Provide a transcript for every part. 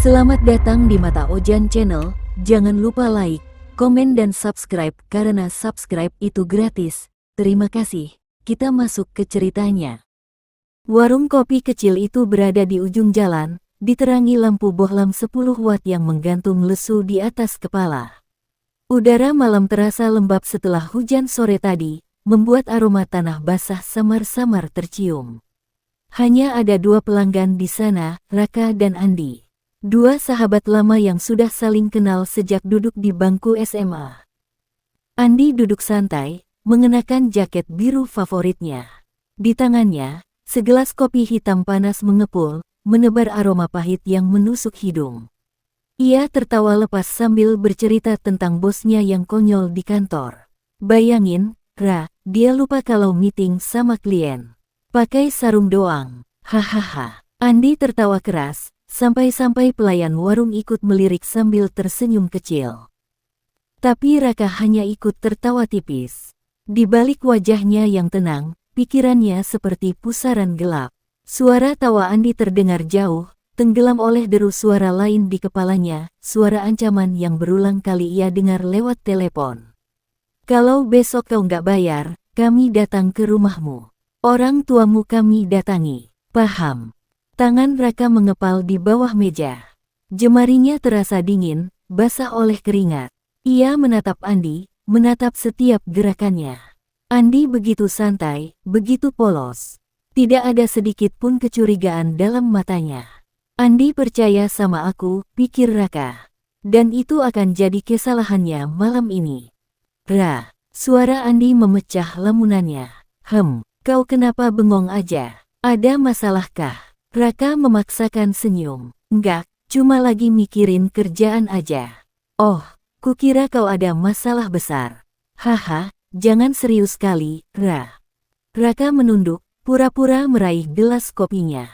Selamat datang di Mata Ojan Channel, jangan lupa like, komen dan subscribe karena subscribe itu gratis. Terima kasih, kita masuk ke ceritanya. Warung kopi kecil itu berada di ujung jalan, diterangi lampu bohlam 10 watt yang menggantung lesu di atas kepala. Udara malam terasa lembab setelah hujan sore tadi, membuat aroma tanah basah samar-samar tercium. Hanya ada dua pelanggan di sana, Raka dan Andi. Dua sahabat lama yang sudah saling kenal sejak duduk di bangku SMA. Andi duduk santai, mengenakan jaket biru favoritnya. Di tangannya, segelas kopi hitam panas mengepul, menebar aroma pahit yang menusuk hidung. Ia tertawa lepas sambil bercerita tentang bosnya yang konyol di kantor. Bayangin, Ra, dia lupa kalau meeting sama klien. Pakai sarung doang. Hahaha. Andi tertawa keras. Sampai-sampai pelayan warung ikut melirik sambil tersenyum kecil. Tapi Raka hanya ikut tertawa tipis. Di balik wajahnya yang tenang, pikirannya seperti pusaran gelap. Suara tawa Andi terdengar jauh, tenggelam oleh deru suara lain di kepalanya, suara ancaman yang berulang kali ia dengar lewat telepon. Kalau besok kau nggak bayar, kami datang ke rumahmu. Orang tuamu kami datangi. Paham? Tangan Raka mengepal di bawah meja. Jemarinya terasa dingin, basah oleh keringat. Ia menatap Andi, menatap setiap gerakannya. Andi begitu santai, begitu polos. Tidak ada sedikit pun kecurigaan dalam matanya. Andi percaya sama aku, pikir Raka. Dan itu akan jadi kesalahannya malam ini. Ra, suara Andi memecah lamunannya. Kau kenapa bengong aja? Ada masalahkah? Raka memaksakan senyum. Enggak, cuma lagi mikirin kerjaan aja. Oh, kukira kau ada masalah besar. Haha, jangan serius kali, Ra. Raka menunduk, pura-pura meraih gelas kopinya.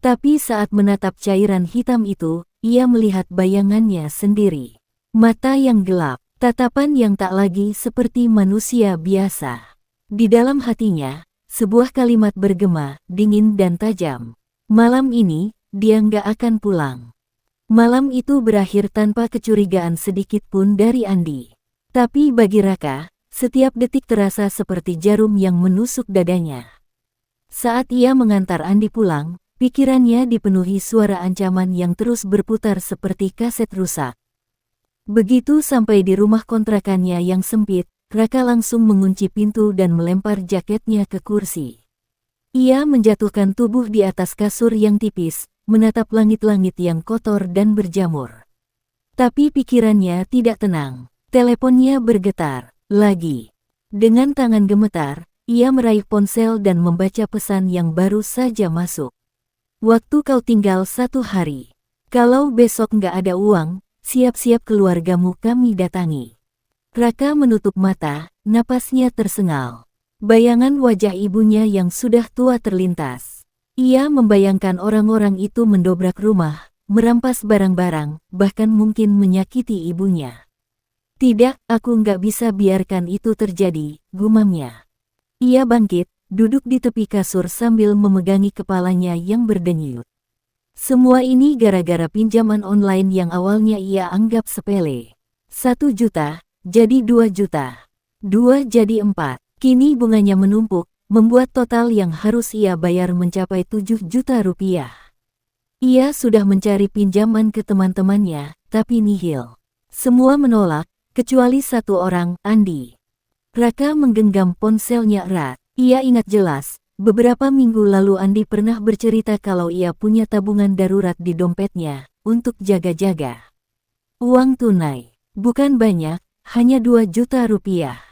Tapi saat menatap cairan hitam itu, ia melihat bayangannya sendiri. Mata yang gelap, tatapan yang tak lagi seperti manusia biasa. Di dalam hatinya, sebuah kalimat bergema, dingin dan tajam. Malam ini, dia nggak akan pulang. Malam itu berakhir tanpa kecurigaan sedikit pun dari Andi. Tapi bagi Raka, setiap detik terasa seperti jarum yang menusuk dadanya. Saat ia mengantar Andi pulang, pikirannya dipenuhi suara ancaman yang terus berputar seperti kaset rusak. Begitu sampai di rumah kontrakannya yang sempit, Raka langsung mengunci pintu dan melempar jaketnya ke kursi. Ia menjatuhkan tubuh di atas kasur yang tipis, menatap langit-langit yang kotor dan berjamur. Tapi pikirannya tidak tenang. Teleponnya bergetar lagi. Dengan tangan gemetar, ia meraih ponsel dan membaca pesan yang baru saja masuk. Waktu kau tinggal 1 hari. Kalau besok nggak ada uang, siap-siap keluargamu kami datangi. Raka menutup mata, napasnya tersengal. Bayangan wajah ibunya yang sudah tua terlintas. Ia membayangkan orang-orang itu mendobrak rumah, merampas barang-barang, bahkan mungkin menyakiti ibunya. Tidak, aku nggak bisa biarkan itu terjadi, gumamnya. Ia bangkit, duduk di tepi kasur sambil memegangi kepalanya yang berdenyut. Semua ini gara-gara pinjaman online yang awalnya ia anggap sepele. 1 juta, jadi 2 juta. 2 jadi 4. Kini bunganya menumpuk, membuat total yang harus ia bayar mencapai 7 juta rupiah. Ia sudah mencari pinjaman ke teman-temannya, tapi nihil. Semua menolak, kecuali satu orang, Andi. Raka menggenggam ponselnya erat. Ia ingat jelas, beberapa minggu lalu Andi pernah bercerita kalau ia punya tabungan darurat di dompetnya, untuk jaga-jaga. Uang tunai, bukan banyak, hanya 2 juta rupiah.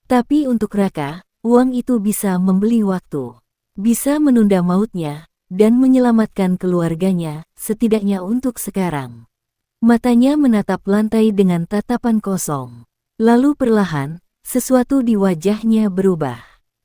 Tapi untuk Raka, uang itu bisa membeli waktu. Bisa menunda mautnya, dan menyelamatkan keluarganya, setidaknya untuk sekarang. Matanya menatap lantai dengan tatapan kosong. Lalu perlahan, sesuatu di wajahnya berubah.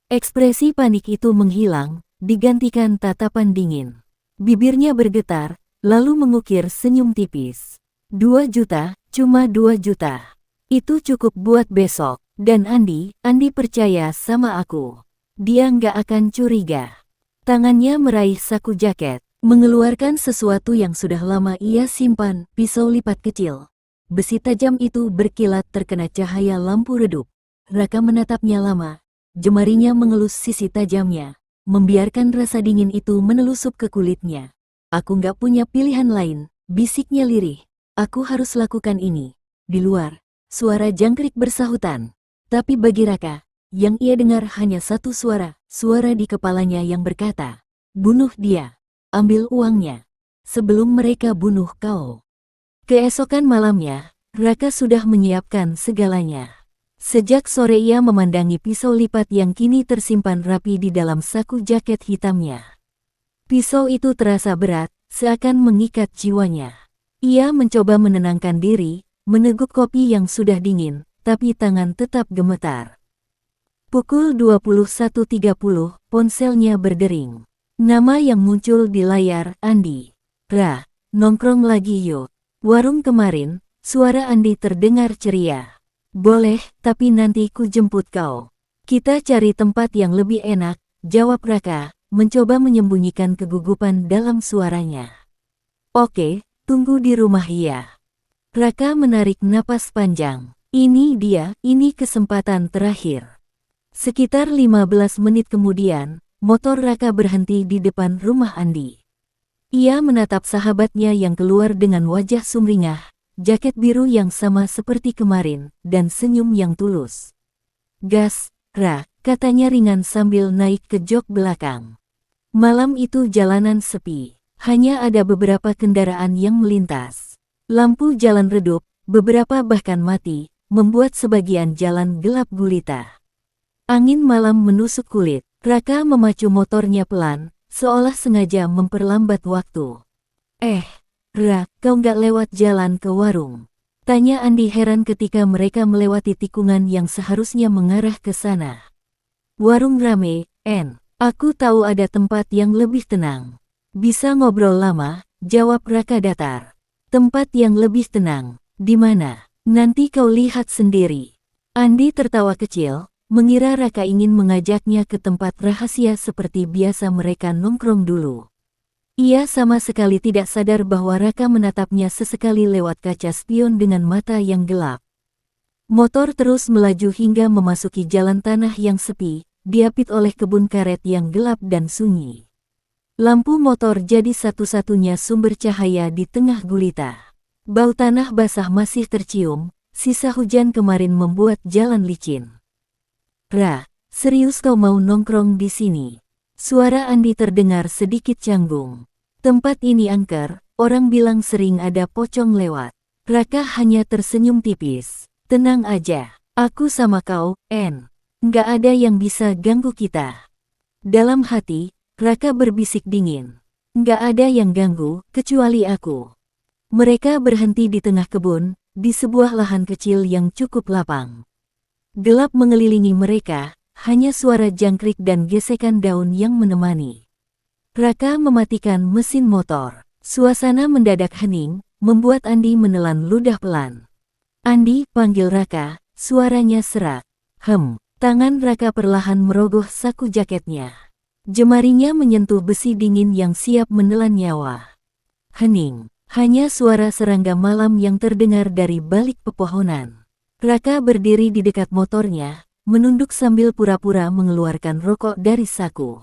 Ekspresi panik itu menghilang, digantikan tatapan dingin. Bibirnya bergetar, lalu mengukir senyum tipis. 2 juta, cuma 2 juta. Itu cukup buat besok. Dan Andi percaya sama aku. Dia nggak akan curiga. Tangannya meraih saku jaket. Mengeluarkan sesuatu yang sudah lama ia simpan, pisau lipat kecil. Besi tajam itu berkilat terkena cahaya lampu redup. Raka menatapnya lama. Jemarinya mengelus sisi tajamnya, membiarkan rasa dingin itu menelusup ke kulitnya. Aku nggak punya pilihan lain, bisiknya lirih. Aku harus lakukan ini. Di luar, suara jangkrik bersahutan. Tapi bagi Raka, yang ia dengar hanya satu suara di kepalanya yang berkata, "Bunuh dia. Ambil uangnya, sebelum mereka bunuh kau." Keesokan malamnya, Raka sudah menyiapkan segalanya. Sejak sore ia memandangi pisau lipat yang kini tersimpan rapi di dalam saku jaket hitamnya. Pisau itu terasa berat, seakan mengikat jiwanya. Ia mencoba menenangkan diri, meneguk kopi yang sudah dingin, tapi tangan tetap gemetar. Pukul 21.30, ponselnya berdering. Nama yang muncul di layar, Andi. "Ra, nongkrong lagi yuk." "Warung kemarin," suara Andi terdengar ceria. "Boleh, tapi nanti ku jemput kau." "Kita cari tempat yang lebih enak," jawab Raka, mencoba menyembunyikan kegugupan dalam suaranya. "Oke, tunggu di rumah ya." Raka menarik napas panjang. Ini kesempatan terakhir. Sekitar 15 menit kemudian, motor Raka berhenti di depan rumah Andi. Ia menatap sahabatnya yang keluar dengan wajah sumringah, jaket biru yang sama seperti kemarin, dan senyum yang tulus. "Gas, Ra," katanya ringan sambil naik ke jok belakang. Malam itu jalanan sepi, hanya ada beberapa kendaraan yang melintas. Lampu jalan redup, beberapa bahkan mati, membuat sebagian jalan gelap gulita. Angin malam menusuk kulit. Raka memacu motornya pelan, seolah sengaja memperlambat waktu. Ra, kau nggak lewat jalan ke warung?" tanya Andi heran ketika mereka melewati tikungan yang seharusnya mengarah ke sana. "Warung rame, Aku tahu ada tempat yang lebih tenang." "Bisa ngobrol lama," jawab Raka datar. "Tempat yang lebih tenang, di mana? Nanti kau lihat sendiri." Andi tertawa kecil, mengira Raka ingin mengajaknya ke tempat rahasia seperti biasa mereka nongkrong dulu. Ia sama sekali tidak sadar bahwa Raka menatapnya sesekali lewat kaca spion dengan mata yang gelap. Motor terus melaju hingga memasuki jalan tanah yang sepi, diapit oleh kebun karet yang gelap dan sunyi. Lampu motor jadi satu-satunya sumber cahaya di tengah gulita. Bau tanah basah masih tercium, sisa hujan kemarin membuat jalan licin. "Ra, serius kau mau nongkrong di sini?" Suara Andi terdengar sedikit canggung. "Tempat ini angker, orang bilang sering ada pocong lewat." Raka hanya tersenyum tipis. "Tenang aja, aku sama kau, nggak ada yang bisa ganggu kita." Dalam hati, Raka berbisik dingin. "Nggak ada yang ganggu, kecuali aku." Mereka berhenti di tengah kebun, di sebuah lahan kecil yang cukup lapang. Gelap mengelilingi mereka, hanya suara jangkrik dan gesekan daun yang menemani. Raka mematikan mesin motor. Suasana mendadak hening, membuat Andi menelan ludah pelan. "Andi," panggil Raka, suaranya serak. Tangan Raka perlahan merogoh saku jaketnya. Jemarinya menyentuh besi dingin yang siap menelan nyawa. Hening, hanya suara serangga malam yang terdengar dari balik pepohonan. Raka berdiri di dekat motornya, menunduk sambil pura-pura mengeluarkan rokok dari saku.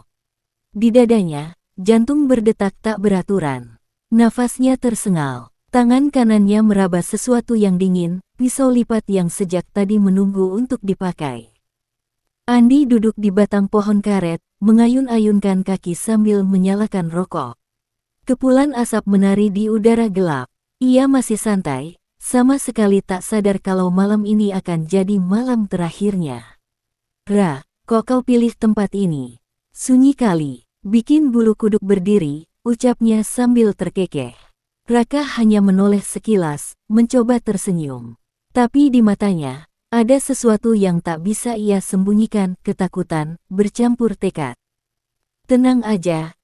Di dadanya, jantung berdetak tak beraturan. Nafasnya tersengal. Tangan kanannya meraba sesuatu yang dingin, pisau lipat yang sejak tadi menunggu untuk dipakai. Andi duduk di batang pohon karet, mengayun-ayunkan kaki sambil menyalakan rokok. Kepulan asap menari di udara gelap. Ia masih santai, sama sekali tak sadar kalau malam ini akan jadi malam terakhirnya. "Ra, kok kau pilih tempat ini? Sunyi kali, bikin bulu kuduk berdiri," ucapnya sambil terkekeh. Raka hanya menoleh sekilas, mencoba tersenyum. Tapi di matanya, ada sesuatu yang tak bisa ia sembunyikan, ketakutan, bercampur tekad. "Tenang aja,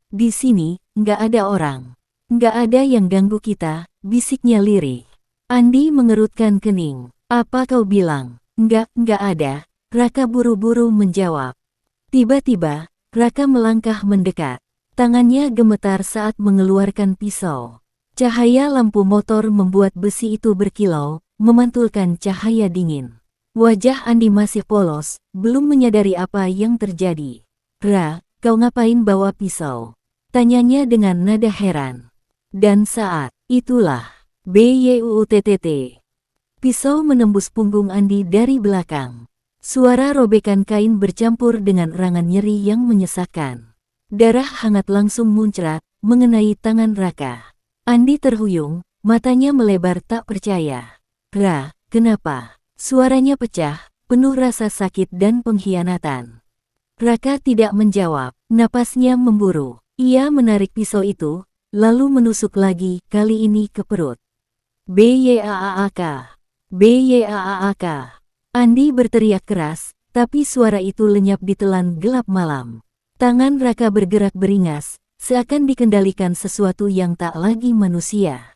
di sini, nggak ada orang. Nggak ada yang ganggu kita," bisiknya lirih. Andi mengerutkan kening. "Apa kau bilang?" Nggak ada," Raka buru-buru menjawab. Tiba-tiba, Raka melangkah mendekat. Tangannya gemetar saat mengeluarkan pisau. Cahaya lampu motor membuat besi itu berkilau, memantulkan cahaya dingin. Wajah Andi masih polos, belum menyadari apa yang terjadi. "Ra, kau ngapain bawa pisau?" tanyanya dengan nada heran. Dan saat itulah, BYUUTTT. Pisau menembus punggung Andi dari belakang. Suara robekan kain bercampur dengan erangan nyeri yang menyesakkan. Darah hangat langsung muncrat, mengenai tangan Raka. Andi terhuyung, matanya melebar tak percaya. "Ra, kenapa?" Suaranya pecah, penuh rasa sakit dan pengkhianatan. Raka tidak menjawab, napasnya memburu. Ia menarik pisau itu, lalu menusuk lagi, kali ini ke perut. "BYAAK! BYAAK!" Andi berteriak keras, tapi suara itu lenyap ditelan gelap malam. Tangan Raka bergerak beringas, seakan dikendalikan sesuatu yang tak lagi manusia.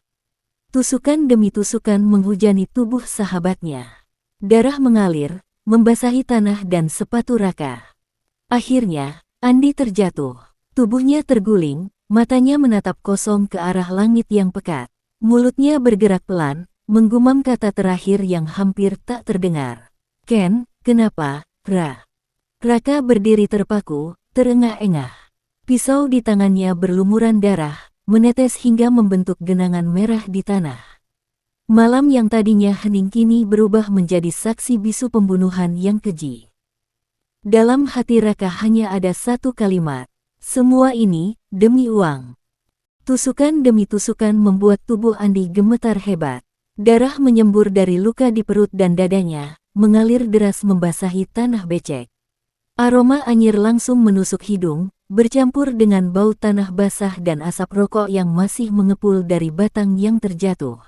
Tusukan demi tusukan menghujani tubuh sahabatnya. Darah mengalir, membasahi tanah dan sepatu Raka. Akhirnya, Andi terjatuh. Tubuhnya terguling, matanya menatap kosong ke arah langit yang pekat. Mulutnya bergerak pelan, menggumam kata terakhir yang hampir tak terdengar. "Ken, kenapa, Ra?" Raka berdiri terpaku, terengah-engah. Pisau di tangannya berlumuran darah, menetes hingga membentuk genangan merah di tanah. Malam yang tadinya hening kini berubah menjadi saksi bisu pembunuhan yang keji. Dalam hati Raka hanya ada satu kalimat, "Semua ini demi uang." Tusukan demi tusukan membuat tubuh Andi gemetar hebat. Darah menyembur dari luka di perut dan dadanya, mengalir deras membasahi tanah becek. Aroma anyir langsung menusuk hidung, bercampur dengan bau tanah basah dan asap rokok yang masih mengepul dari batang yang terjatuh.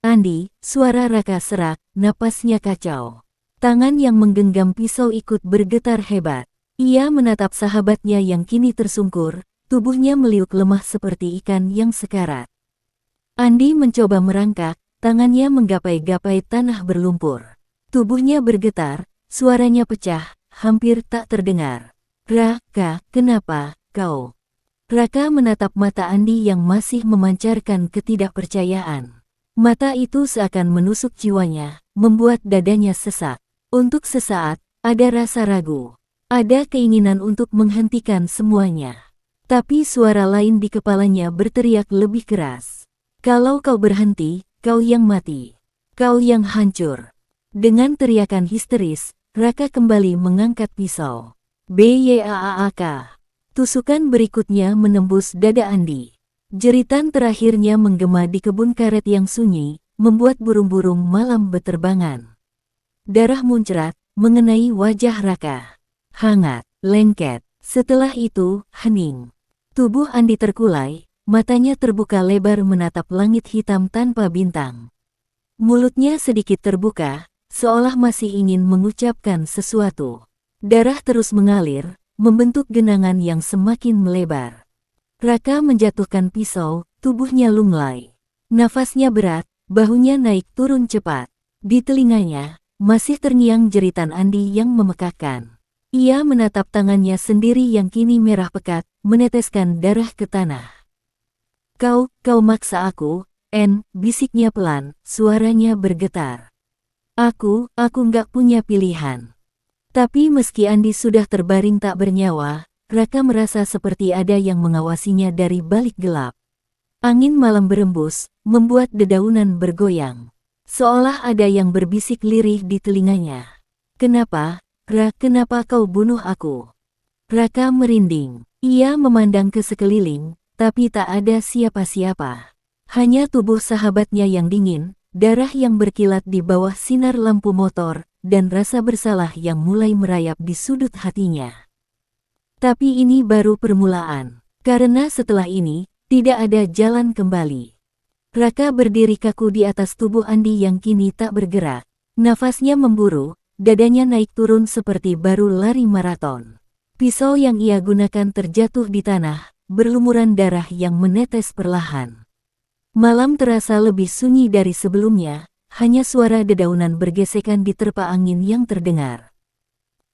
Andi," suara Raka serak, napasnya kacau. Tangan yang menggenggam pisau ikut bergetar hebat. Ia menatap sahabatnya yang kini tersungkur, tubuhnya meliuk lemah seperti ikan yang sekarat. Andi mencoba merangkak, tangannya menggapai-gapai tanah berlumpur. Tubuhnya bergetar, suaranya pecah, hampir tak terdengar. "Raka, kenapa, kau?" Raka menatap mata Andi yang masih memancarkan ketidakpercayaan. Mata itu seakan menusuk jiwanya, membuat dadanya sesak. Untuk sesaat, ada rasa ragu. Ada keinginan untuk menghentikan semuanya. Tapi suara lain di kepalanya berteriak lebih keras. "Kalau kau berhenti, kau yang mati. Kau yang hancur." Dengan teriakan histeris, Raka kembali mengangkat pisau. BYAAK. Tusukan berikutnya menembus dada Andi. Jeritan terakhirnya menggema di kebun karet yang sunyi, membuat burung-burung malam beterbangan. Darah muncrat, mengenai wajah Raka. Hangat, lengket. Setelah itu, hening. Tubuh Andi terkulai, matanya terbuka lebar menatap langit hitam tanpa bintang. Mulutnya sedikit terbuka, seolah masih ingin mengucapkan sesuatu. Darah terus mengalir, membentuk genangan yang semakin melebar. Raka menjatuhkan pisau, tubuhnya lunglai. Nafasnya berat, bahunya naik turun cepat. Di telinganya, masih terngiang jeritan Andi yang memekakkan. Ia menatap tangannya sendiri yang kini merah pekat, meneteskan darah ke tanah. Kau maksa aku, bisiknya pelan, suaranya bergetar. Aku nggak punya pilihan." Tapi meski Andi sudah terbaring tak bernyawa, Raka merasa seperti ada yang mengawasinya dari balik gelap. Angin malam berembus, membuat dedaunan bergoyang. Seolah ada yang berbisik lirih di telinganya. "Kenapa, Ra, kenapa kau bunuh aku?" Raka merinding. Ia memandang ke sekeliling, tapi tak ada siapa-siapa. Hanya tubuh sahabatnya yang dingin, darah yang berkilat di bawah sinar lampu motor, dan rasa bersalah yang mulai merayap di sudut hatinya. Tapi ini baru permulaan, karena setelah ini, tidak ada jalan kembali. Raka berdiri kaku di atas tubuh Andi yang kini tak bergerak. Nafasnya memburu, dadanya naik turun seperti baru lari maraton. Pisau yang ia gunakan terjatuh di tanah, berlumuran darah yang menetes perlahan. Malam terasa lebih sunyi dari sebelumnya, hanya suara dedaunan bergesekan diterpa angin yang terdengar.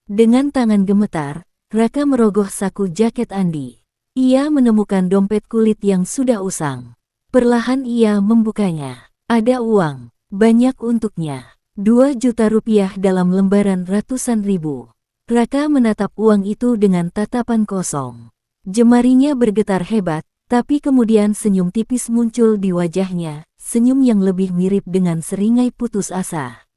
Dengan tangan gemetar, Raka merogoh saku jaket Andi. Ia menemukan dompet kulit yang sudah usang. Perlahan ia membukanya. Ada uang, banyak untuknya. 2 juta rupiah dalam lembaran ratusan ribu. Raka menatap uang itu dengan tatapan kosong. Jemarinya bergetar hebat, tapi kemudian senyum tipis muncul di wajahnya, senyum yang lebih mirip dengan seringai putus asa.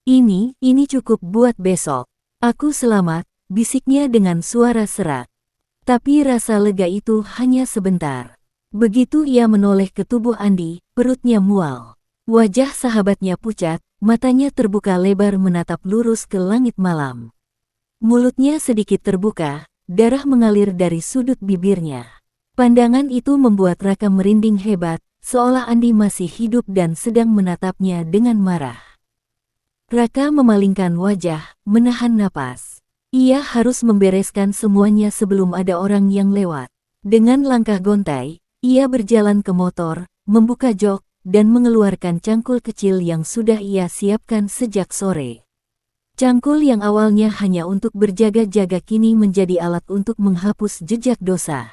Ini cukup buat besok. Aku selamat, bisiknya dengan suara serak. Tapi rasa lega itu hanya sebentar. Begitu ia menoleh ke tubuh Andi, perutnya mual. Wajah sahabatnya pucat, matanya terbuka lebar menatap lurus ke langit malam. Mulutnya sedikit terbuka, darah mengalir dari sudut bibirnya. Pandangan itu membuat Raka merinding hebat, seolah Andi masih hidup dan sedang menatapnya dengan marah. Raka memalingkan wajah, menahan napas. Ia harus membereskan semuanya sebelum ada orang yang lewat. Dengan langkah gontai, ia berjalan ke motor, membuka jok, dan mengeluarkan cangkul kecil yang sudah ia siapkan sejak sore. Cangkul yang awalnya hanya untuk berjaga-jaga kini menjadi alat untuk menghapus jejak dosa.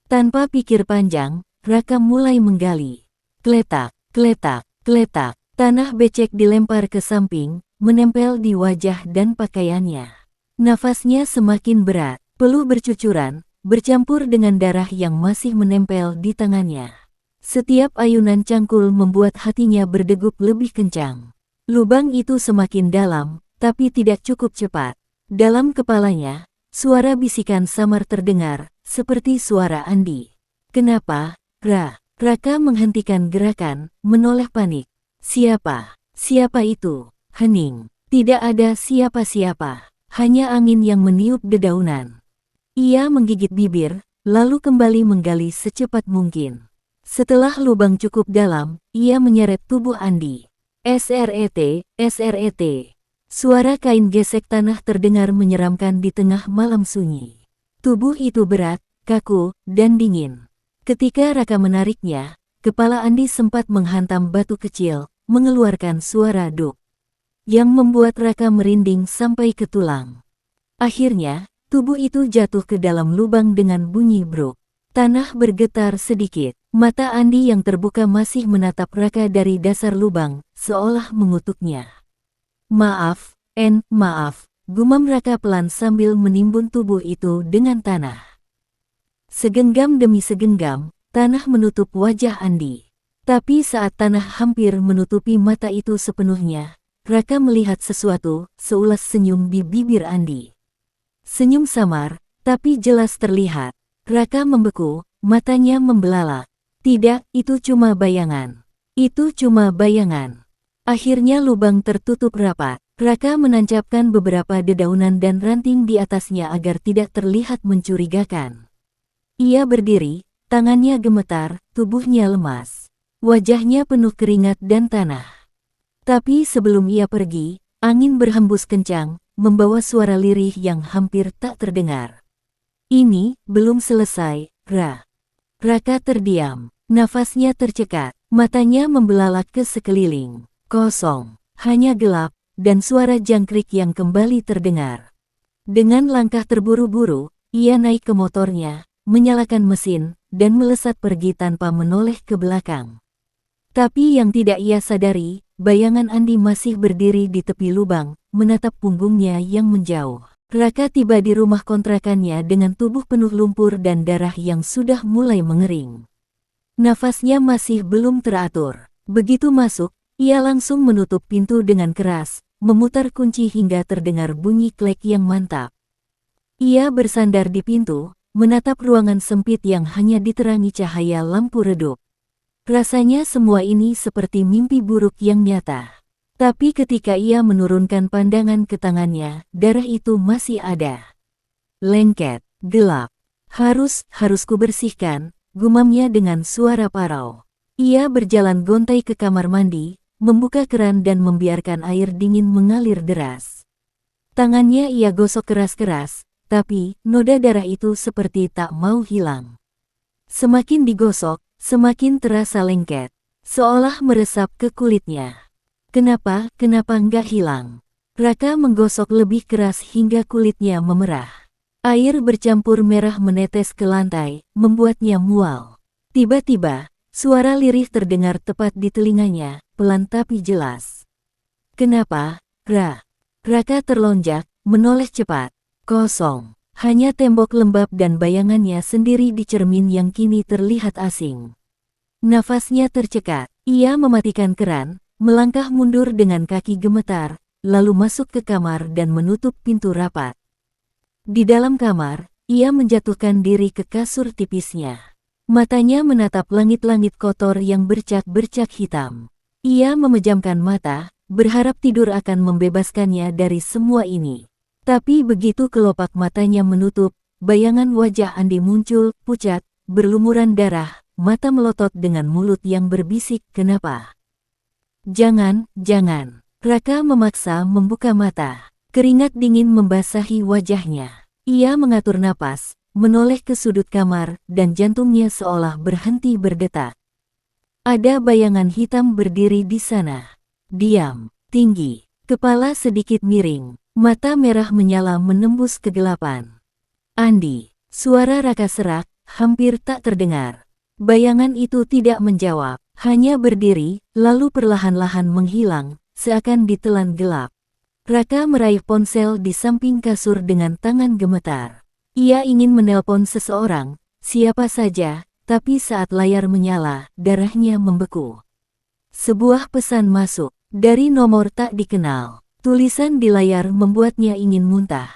Tanpa pikir panjang, Raka mulai menggali. Kletak, kletak, kletak. Tanah becek dilempar ke samping, menempel di wajah dan pakaiannya. Nafasnya semakin berat, peluh bercucuran, bercampur dengan darah yang masih menempel di tangannya. Setiap ayunan cangkul membuat hatinya berdegup lebih kencang. Lubang itu semakin dalam, tapi tidak cukup cepat. Dalam kepalanya, suara bisikan samar terdengar, seperti suara Andi. Kenapa, Raka menghentikan gerakan, menoleh panik. Siapa itu? Hening. Tidak ada siapa-siapa. Hanya angin yang meniup dedaunan. Ia menggigit bibir, lalu kembali menggali secepat mungkin. Setelah lubang cukup dalam, ia menyeret tubuh Andi. Sret, sret. Suara kain gesek tanah terdengar menyeramkan di tengah malam sunyi. Tubuh itu berat, kaku, dan dingin. Ketika Raka menariknya, kepala Andi sempat menghantam batu kecil, mengeluarkan suara duk yang membuat Raka merinding sampai ke tulang. Akhirnya, tubuh itu jatuh ke dalam lubang dengan bunyi bruk. Tanah bergetar sedikit. Mata Andi yang terbuka masih menatap Raka dari dasar lubang, seolah mengutuknya. Maaf, maaf, gumam Raka pelan sambil menimbun tubuh itu dengan tanah. Segenggam demi segenggam, tanah menutup wajah Andi. Tapi saat tanah hampir menutupi mata itu sepenuhnya, Raka melihat sesuatu, seulas senyum di bibir Andi. Senyum samar, tapi jelas terlihat. Raka membeku, matanya membelalak. Tidak, itu cuma bayangan. Itu cuma bayangan. Akhirnya lubang tertutup rapat. Raka menancapkan beberapa dedaunan dan ranting di atasnya agar tidak terlihat mencurigakan. Ia berdiri, tangannya gemetar, tubuhnya lemas. Wajahnya penuh keringat dan tanah. Tapi sebelum ia pergi, angin berhembus kencang, membawa suara lirih yang hampir tak terdengar. Ini belum selesai, Raka terdiam, nafasnya tercekat, matanya membelalak ke sekeliling. Kosong, hanya gelap, dan suara jangkrik yang kembali terdengar. Dengan langkah terburu-buru, ia naik ke motornya, menyalakan mesin, dan melesat pergi tanpa menoleh ke belakang. Tapi yang tidak ia sadari, bayangan Andi masih berdiri di tepi lubang, menatap punggungnya yang menjauh. Raka tiba di rumah kontrakannya dengan tubuh penuh lumpur dan darah yang sudah mulai mengering. Nafasnya masih belum teratur. Begitu masuk, ia langsung menutup pintu dengan keras, memutar kunci hingga terdengar bunyi klek yang mantap. Ia bersandar di pintu, menatap ruangan sempit yang hanya diterangi cahaya lampu redup. Rasanya semua ini seperti mimpi buruk yang nyata. Tapi ketika ia menurunkan pandangan ke tangannya, darah itu masih ada. Lengket, gelap. Harus kubersihkan, gumamnya dengan suara parau. Ia berjalan gontai ke kamar mandi, membuka keran dan membiarkan air dingin mengalir deras. Tangannya ia gosok keras-keras, tapi noda darah itu seperti tak mau hilang. Semakin digosok, semakin terasa lengket, seolah meresap ke kulitnya. Kenapa enggak hilang? Raka menggosok lebih keras hingga kulitnya memerah. Air bercampur merah menetes ke lantai, membuatnya mual. Tiba-tiba, suara lirih terdengar tepat di telinganya, pelan tapi jelas. "Kenapa, Ra?" Raka terlonjak, menoleh cepat. Kosong. Hanya tembok lembab dan bayangannya sendiri di cermin yang kini terlihat asing. Nafasnya tercekat. Ia mematikan keran, melangkah mundur dengan kaki gemetar, lalu masuk ke kamar dan menutup pintu rapat. Di dalam kamar, ia menjatuhkan diri ke kasur tipisnya. Matanya menatap langit-langit kotor yang bercak-bercak hitam. Ia memejamkan mata, berharap tidur akan membebaskannya dari semua ini. Tapi begitu kelopak matanya menutup, bayangan wajah Andi muncul, pucat, berlumuran darah, mata melotot dengan mulut yang berbisik, "Kenapa?" "Jangan, jangan." Raka memaksa membuka mata. Keringat dingin membasahi wajahnya. Ia mengatur napas, menoleh ke sudut kamar, dan jantungnya seolah berhenti berdetak. Ada bayangan hitam berdiri di sana. Diam, tinggi, kepala sedikit miring, mata merah menyala menembus kegelapan. "Andi." Suara Raka serak, hampir tak terdengar. Bayangan itu tidak menjawab, hanya berdiri, lalu perlahan-lahan menghilang, seakan ditelan gelap. Raka meraih ponsel di samping kasur dengan tangan gemetar. Ia ingin menelpon seseorang, siapa saja, tapi saat layar menyala, darahnya membeku. Sebuah pesan masuk, dari nomor tak dikenal. Tulisan di layar membuatnya ingin muntah.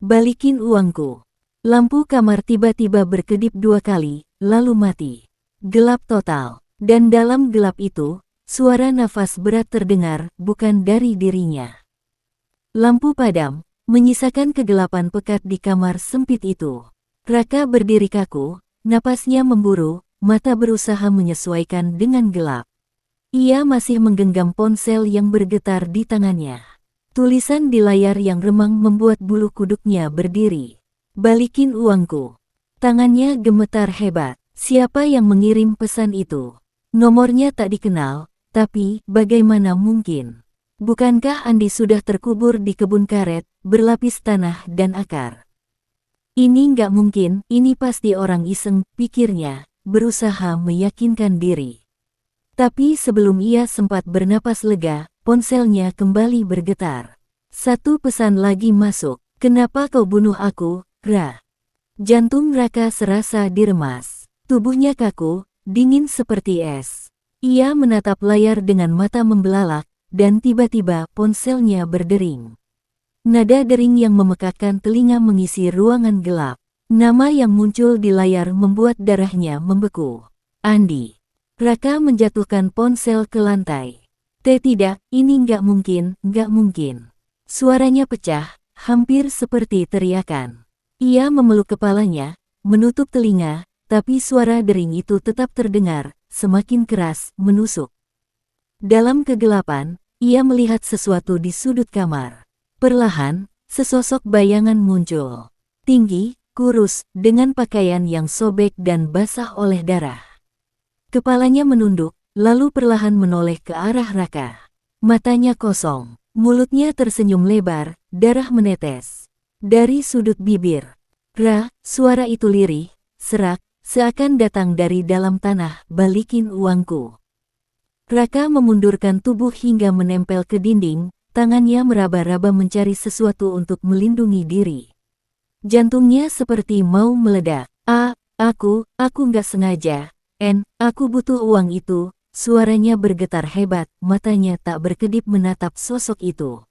"Balikin uangku." Lampu kamar tiba-tiba berkedip 2 kali, lalu mati. Gelap total, dan dalam gelap itu, suara nafas berat terdengar, bukan dari dirinya. Lampu padam, menyisakan kegelapan pekat di kamar sempit itu. Raka berdiri kaku, napasnya memburu, mata berusaha menyesuaikan dengan gelap. Ia masih menggenggam ponsel yang bergetar di tangannya. Tulisan di layar yang remang membuat bulu kuduknya berdiri. "Balikin uangku." Tangannya gemetar hebat. Siapa yang mengirim pesan itu? Nomornya tak dikenal, tapi bagaimana mungkin? Bukankah Andi sudah terkubur di kebun karet, berlapis tanah dan akar? "Ini nggak mungkin, ini pasti orang iseng," pikirnya, berusaha meyakinkan diri. Tapi sebelum ia sempat bernapas lega, ponselnya kembali bergetar. Satu pesan lagi masuk. "Kenapa kau bunuh aku, Ra?" Jantung Raka serasa diremas. Tubuhnya kaku, dingin seperti es. Ia menatap layar dengan mata membelalak, dan tiba-tiba ponselnya berdering. Nada dering yang memekakkan telinga mengisi ruangan gelap. Nama yang muncul di layar membuat darahnya membeku. "Andi." Raka menjatuhkan ponsel ke lantai. Tidak, ini nggak mungkin, nggak mungkin." Suaranya pecah, hampir seperti teriakan. Ia memeluk kepalanya, menutup telinga, tapi suara dering itu tetap terdengar, semakin keras, menusuk. Dalam kegelapan, ia melihat sesuatu di sudut kamar. Perlahan, sesosok bayangan muncul. Tinggi, kurus, dengan pakaian yang sobek dan basah oleh darah. Kepalanya menunduk, lalu perlahan menoleh ke arah Raka. Matanya kosong, mulutnya tersenyum lebar, darah menetes dari sudut bibir. "Ra," suara itu lirih, serak, seakan datang dari dalam tanah, "balikin uangku." Raka memundurkan tubuh hingga menempel ke dinding, tangannya meraba-raba mencari sesuatu untuk melindungi diri. Jantungnya seperti mau meledak. Aku nggak sengaja. Aku butuh uang itu." Suaranya bergetar hebat, matanya tak berkedip menatap sosok itu.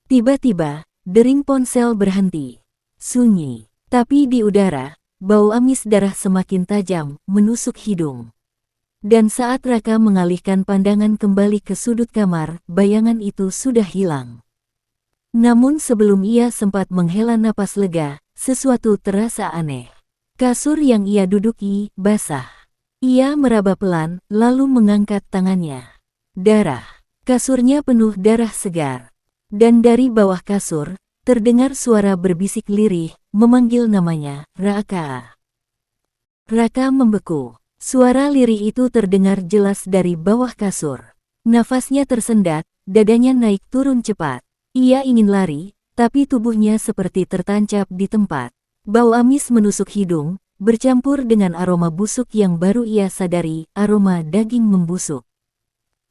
Tiba-tiba, dering ponsel berhenti. Sunyi. Tapi di udara, bau amis darah semakin tajam, menusuk hidung. Dan saat Raka mengalihkan pandangan kembali ke sudut kamar, bayangan itu sudah hilang. Namun sebelum ia sempat menghela napas lega, sesuatu terasa aneh. Kasur yang ia duduki, basah. Ia meraba pelan, lalu mengangkat tangannya. Darah. Kasurnya penuh darah segar. Dan dari bawah kasur, terdengar suara berbisik lirih, memanggil namanya, "Raka." Raka membeku. Suara lirih itu terdengar jelas dari bawah kasur. Nafasnya tersendat, dadanya naik turun cepat. Ia ingin lari, tapi tubuhnya seperti tertancap di tempat. Bau amis menusuk hidung, bercampur dengan aroma busuk yang baru ia sadari, aroma daging membusuk.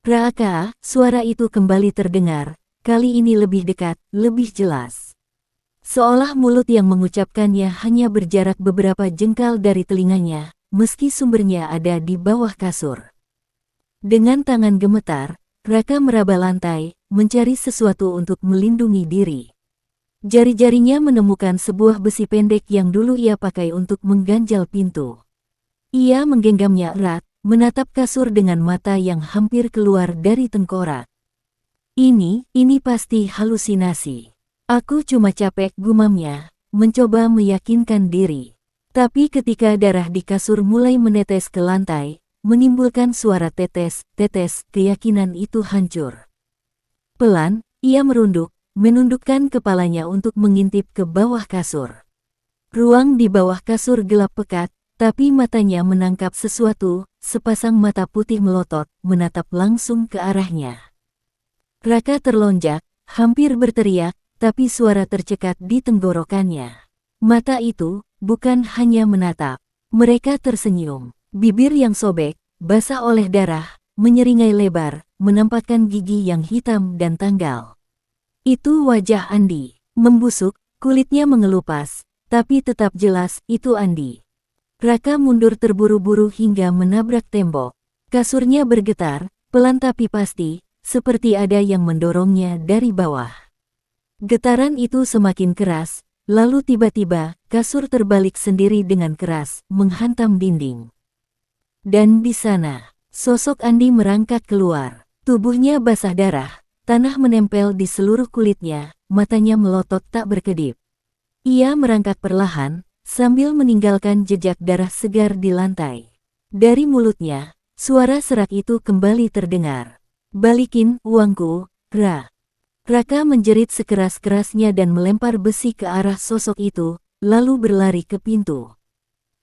Raka, suara itu kembali terdengar, kali ini lebih dekat, lebih jelas. Seolah mulut yang mengucapkannya hanya berjarak beberapa jengkal dari telinganya, meski sumbernya ada di bawah kasur. Dengan tangan gemetar, Raka meraba lantai, mencari sesuatu untuk melindungi diri. Jari-jarinya menemukan sebuah besi pendek yang dulu ia pakai untuk mengganjal pintu. Ia menggenggamnya erat, menatap kasur dengan mata yang hampir keluar dari tengkorak. Ini pasti halusinasi. Aku cuma capek, gumamnya, mencoba meyakinkan diri. Tapi ketika darah di kasur mulai menetes ke lantai, menimbulkan suara tetes-tetes, keyakinan itu hancur. Pelan, ia merunduk, menundukkan kepalanya untuk mengintip ke bawah kasur. Ruang di bawah kasur gelap pekat, tapi matanya menangkap sesuatu, sepasang mata putih melotot, menatap langsung ke arahnya. Raka terlonjak, hampir berteriak, tapi suara tercekat di tenggorokannya. Mata itu, bukan hanya menatap. Mereka tersenyum. Bibir yang sobek, basah oleh darah, menyeringai lebar, menampakkan gigi yang hitam dan tanggal. Itu wajah Andi. Membusuk, kulitnya mengelupas, tapi tetap jelas, itu Andi. Raka mundur terburu-buru hingga menabrak tembok. Kasurnya bergetar, pelan tapi pasti, seperti ada yang mendorongnya dari bawah. Getaran itu semakin keras, lalu tiba-tiba, kasur terbalik sendiri dengan keras, menghantam dinding. Dan di sana, sosok Andi merangkak keluar. Tubuhnya basah darah, tanah menempel di seluruh kulitnya, matanya melotot tak berkedip. Ia merangkak perlahan, sambil meninggalkan jejak darah segar di lantai. Dari mulutnya, suara serak itu kembali terdengar. Balikin uangku, Ra. Raka menjerit sekeras-kerasnya dan melempar besi ke arah sosok itu, lalu berlari ke pintu.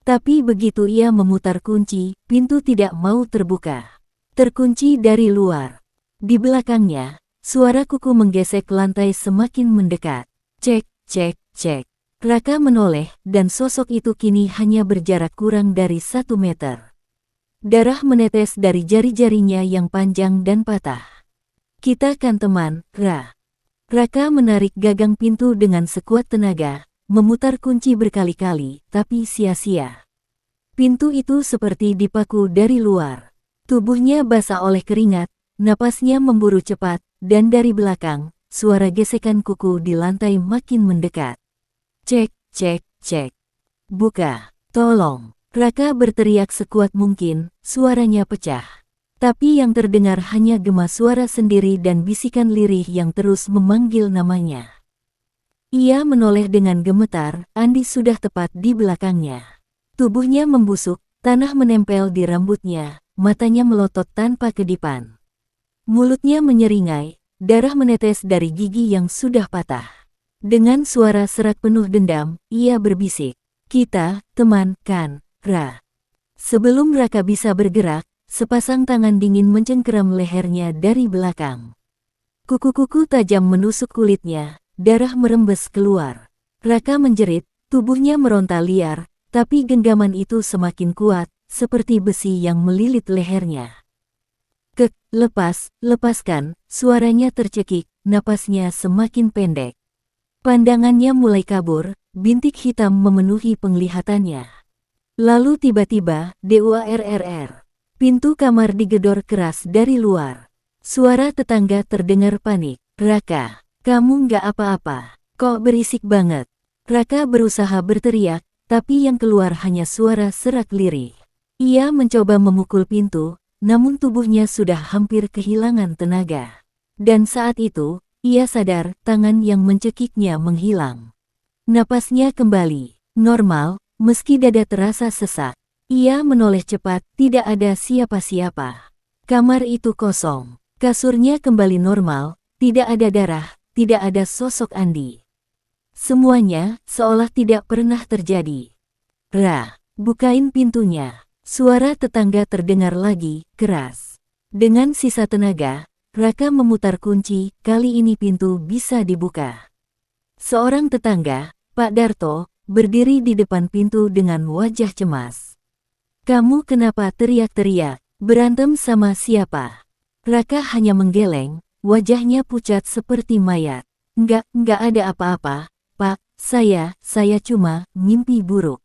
Tapi begitu ia memutar kunci, pintu tidak mau terbuka. Terkunci dari luar. Di belakangnya, suara kuku menggesek lantai semakin mendekat. Cek, cek, cek. Raka menoleh, dan sosok itu kini hanya berjarak kurang dari 1 meter. Darah menetes dari jari-jarinya yang panjang dan patah. Kita kan teman, Ra. Raka menarik gagang pintu dengan sekuat tenaga, memutar kunci berkali-kali, tapi sia-sia. Pintu itu seperti dipaku dari luar. Tubuhnya basah oleh keringat, napasnya memburu cepat, dan dari belakang, suara gesekan kuku di lantai makin mendekat. Cek, cek, cek. Buka, tolong. Raka berteriak sekuat mungkin, suaranya pecah. Tapi yang terdengar hanya gema suara sendiri dan bisikan lirih yang terus memanggil namanya. Ia menoleh dengan gemetar, Andi sudah tepat di belakangnya. Tubuhnya membusuk, tanah menempel di rambutnya, matanya melotot tanpa kedipan. Mulutnya menyeringai, darah menetes dari gigi yang sudah patah. Dengan suara serak penuh dendam, ia berbisik, "Kita, teman, kan, Ra?" Sebelum Raka bisa bergerak, sepasang tangan dingin mencengkeram lehernya dari belakang. Kuku-kuku tajam menusuk kulitnya, darah merembes keluar. Raka menjerit, tubuhnya meronta liar, tapi genggaman itu semakin kuat, seperti besi yang melilit lehernya. "Kek, lepaskan," suaranya tercekik, napasnya semakin pendek. Pandangannya mulai kabur, bintik hitam memenuhi penglihatannya. Lalu tiba-tiba, DUARRR. Pintu kamar digedor keras dari luar. Suara tetangga terdengar panik. "Raka, kamu nggak apa-apa? Kok berisik banget?" Raka berusaha berteriak, tapi yang keluar hanya suara serak lirih. Ia mencoba memukul pintu, namun tubuhnya sudah hampir kehilangan tenaga. Dan saat itu, ia sadar tangan yang mencekiknya menghilang. Napasnya kembali normal, meski dada terasa sesak. Ia menoleh cepat, tidak ada siapa-siapa. Kamar itu kosong. Kasurnya kembali normal, tidak ada darah, tidak ada sosok Andi. Semuanya seolah tidak pernah terjadi. "Ra, bukain pintunya." Suara tetangga terdengar lagi, keras. Dengan sisa tenaga, Raka memutar kunci, kali ini pintu bisa dibuka. Seorang tetangga, Pak Darto, berdiri di depan pintu dengan wajah cemas. "Kamu kenapa teriak-teriak? Berantem sama siapa?" Raka hanya menggeleng, wajahnya pucat seperti mayat. Enggak ada apa-apa, Pak, saya cuma mimpi buruk."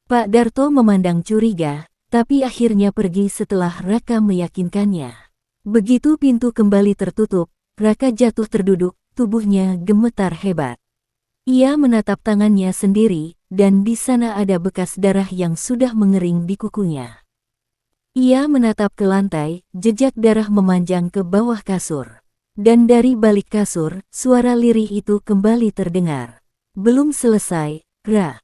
Pak Darto memandang curiga, tapi akhirnya pergi setelah Raka meyakinkannya. Begitu pintu kembali tertutup, Raka jatuh terduduk, tubuhnya gemetar hebat. Ia menatap tangannya sendiri, dan di sana ada bekas darah yang sudah mengering di kukunya. Ia menatap ke lantai, jejak darah memanjang ke bawah kasur. Dan dari balik kasur, suara lirih itu kembali terdengar. "Belum selesai, Ra."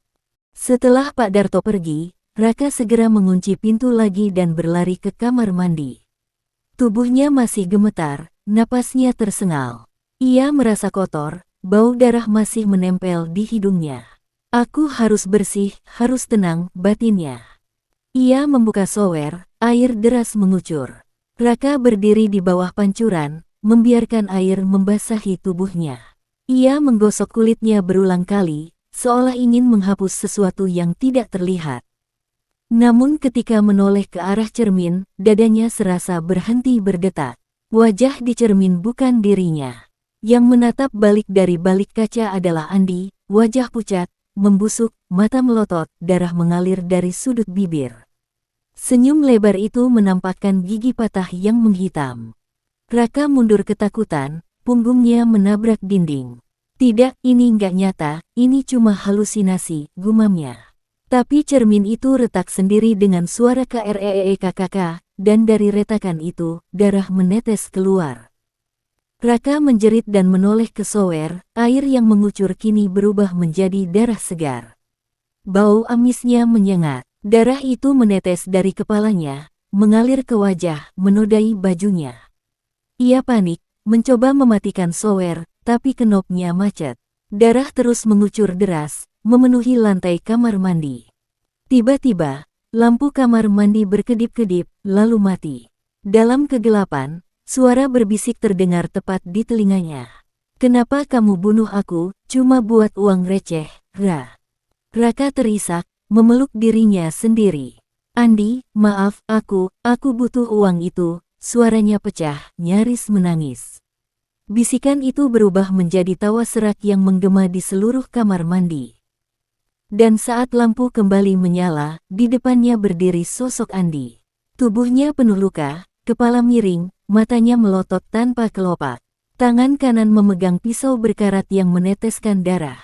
Setelah Pak Darto pergi, Raka segera mengunci pintu lagi dan berlari ke kamar mandi. Tubuhnya masih gemetar, napasnya tersengal. Ia merasa kotor, bau darah masih menempel di hidungnya. "Aku harus bersih, harus tenang," batinnya. Ia membuka shower, air deras mengucur. Raka berdiri di bawah pancuran, membiarkan air membasahi tubuhnya. Ia menggosok kulitnya berulang kali, seolah ingin menghapus sesuatu yang tidak terlihat. Namun ketika menoleh ke arah cermin, dadanya serasa berhenti berdetak. Wajah di cermin bukan dirinya. Yang menatap balik dari balik kaca adalah Andi, wajah pucat, membusuk, mata melotot, darah mengalir dari sudut bibir. Senyum lebar itu menampakkan gigi patah yang menghitam. Raka mundur ketakutan, punggungnya menabrak dinding. "Tidak, ini nggak nyata, ini cuma halusinasi," gumamnya. Tapi cermin itu retak sendiri dengan suara KREEKKK, dan dari retakan itu, darah menetes keluar. Raka menjerit dan menoleh ke shower, air yang mengucur kini berubah menjadi darah segar. Bau amisnya menyengat, darah itu menetes dari kepalanya, mengalir ke wajah, menodai bajunya. Ia panik, mencoba mematikan shower, tapi knopnya macet. Darah terus mengucur deras, memenuhi lantai kamar mandi. Tiba-tiba, lampu kamar mandi berkedip-kedip, lalu mati. Dalam kegelapan, suara berbisik terdengar tepat di telinganya. "Kenapa kamu bunuh aku, cuma buat uang receh, Ra?" Raka terisak, memeluk dirinya sendiri. "Andi, maaf, aku butuh uang itu," suaranya pecah, nyaris menangis. Bisikan itu berubah menjadi tawa serak yang menggema di seluruh kamar mandi. Dan saat lampu kembali menyala, di depannya berdiri sosok Andi. Tubuhnya penuh luka, kepala miring, matanya melotot tanpa kelopak. Tangan kanan memegang pisau berkarat yang meneteskan darah.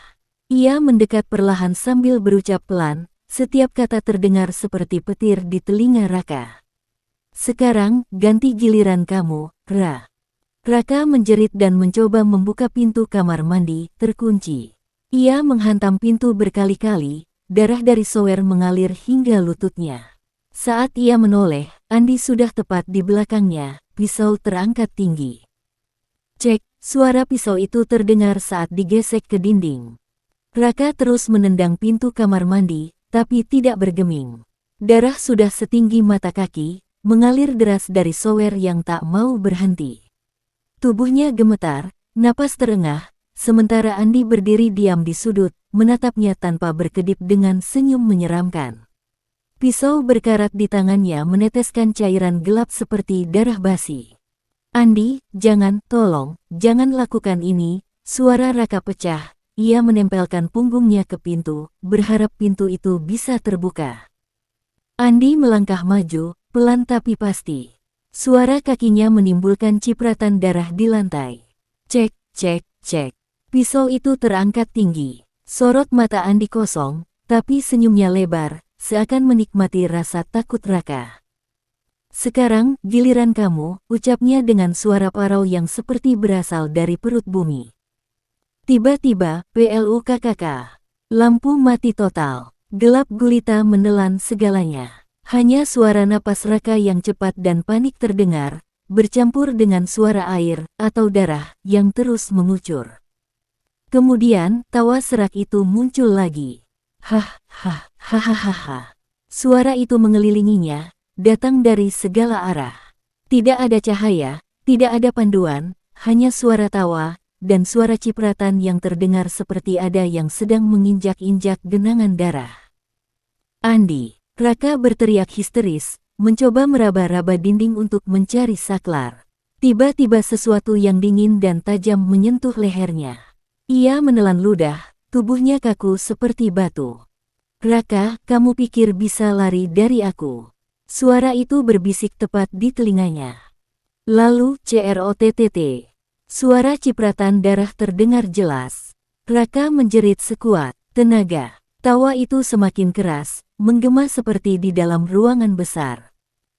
Ia mendekat perlahan sambil berucap pelan, setiap kata terdengar seperti petir di telinga Raka. "Sekarang, ganti giliran kamu, Ra." Raka menjerit dan mencoba membuka pintu kamar mandi, terkunci. Ia menghantam pintu berkali-kali, darah dari shower mengalir hingga lututnya. Saat ia menoleh, Andi sudah tepat di belakangnya, pisau terangkat tinggi. Cek, suara pisau itu terdengar saat digesek ke dinding. Raka terus menendang pintu kamar mandi, tapi tidak bergeming. Darah sudah setinggi mata kaki, mengalir deras dari shower yang tak mau berhenti. Tubuhnya gemetar, napas terengah, sementara Andi berdiri diam di sudut, menatapnya tanpa berkedip dengan senyum menyeramkan. Pisau berkarat di tangannya meneteskan cairan gelap seperti darah basi. "Andi, jangan, tolong, jangan lakukan ini," suara Raka pecah. Ia menempelkan punggungnya ke pintu, berharap pintu itu bisa terbuka. Andi melangkah maju, pelan tapi pasti. Suara kakinya menimbulkan cipratan darah di lantai. Cek, cek, cek. Pisau itu terangkat tinggi. Sorot mata Andi kosong, tapi senyumnya lebar, seakan menikmati rasa takut Raka. "Sekarang, giliran kamu," ucapnya dengan suara parau yang seperti berasal dari perut bumi. Tiba-tiba, PLUKKK. Lampu mati total. Gelap gulita menelan segalanya. Hanya suara napas Raka yang cepat dan panik terdengar, bercampur dengan suara air atau darah yang terus mengucur. Kemudian, tawa serak itu muncul lagi. "Hah, hah, hahaha." Suara itu mengelilinginya, datang dari segala arah. Tidak ada cahaya, tidak ada panduan, hanya suara tawa dan suara cipratan yang terdengar seperti ada yang sedang menginjak-injak genangan darah. "Andi!" Raka berteriak histeris, mencoba meraba-raba dinding untuk mencari saklar. Tiba-tiba sesuatu yang dingin dan tajam menyentuh lehernya. Ia menelan ludah, tubuhnya kaku seperti batu. "Raka, kamu pikir bisa lari dari aku?" Suara itu berbisik tepat di telinganya. Lalu, CROTTT. Suara cipratan darah terdengar jelas. Raka menjerit sekuat tenaga. Tawa itu semakin keras, menggema seperti di dalam ruangan besar.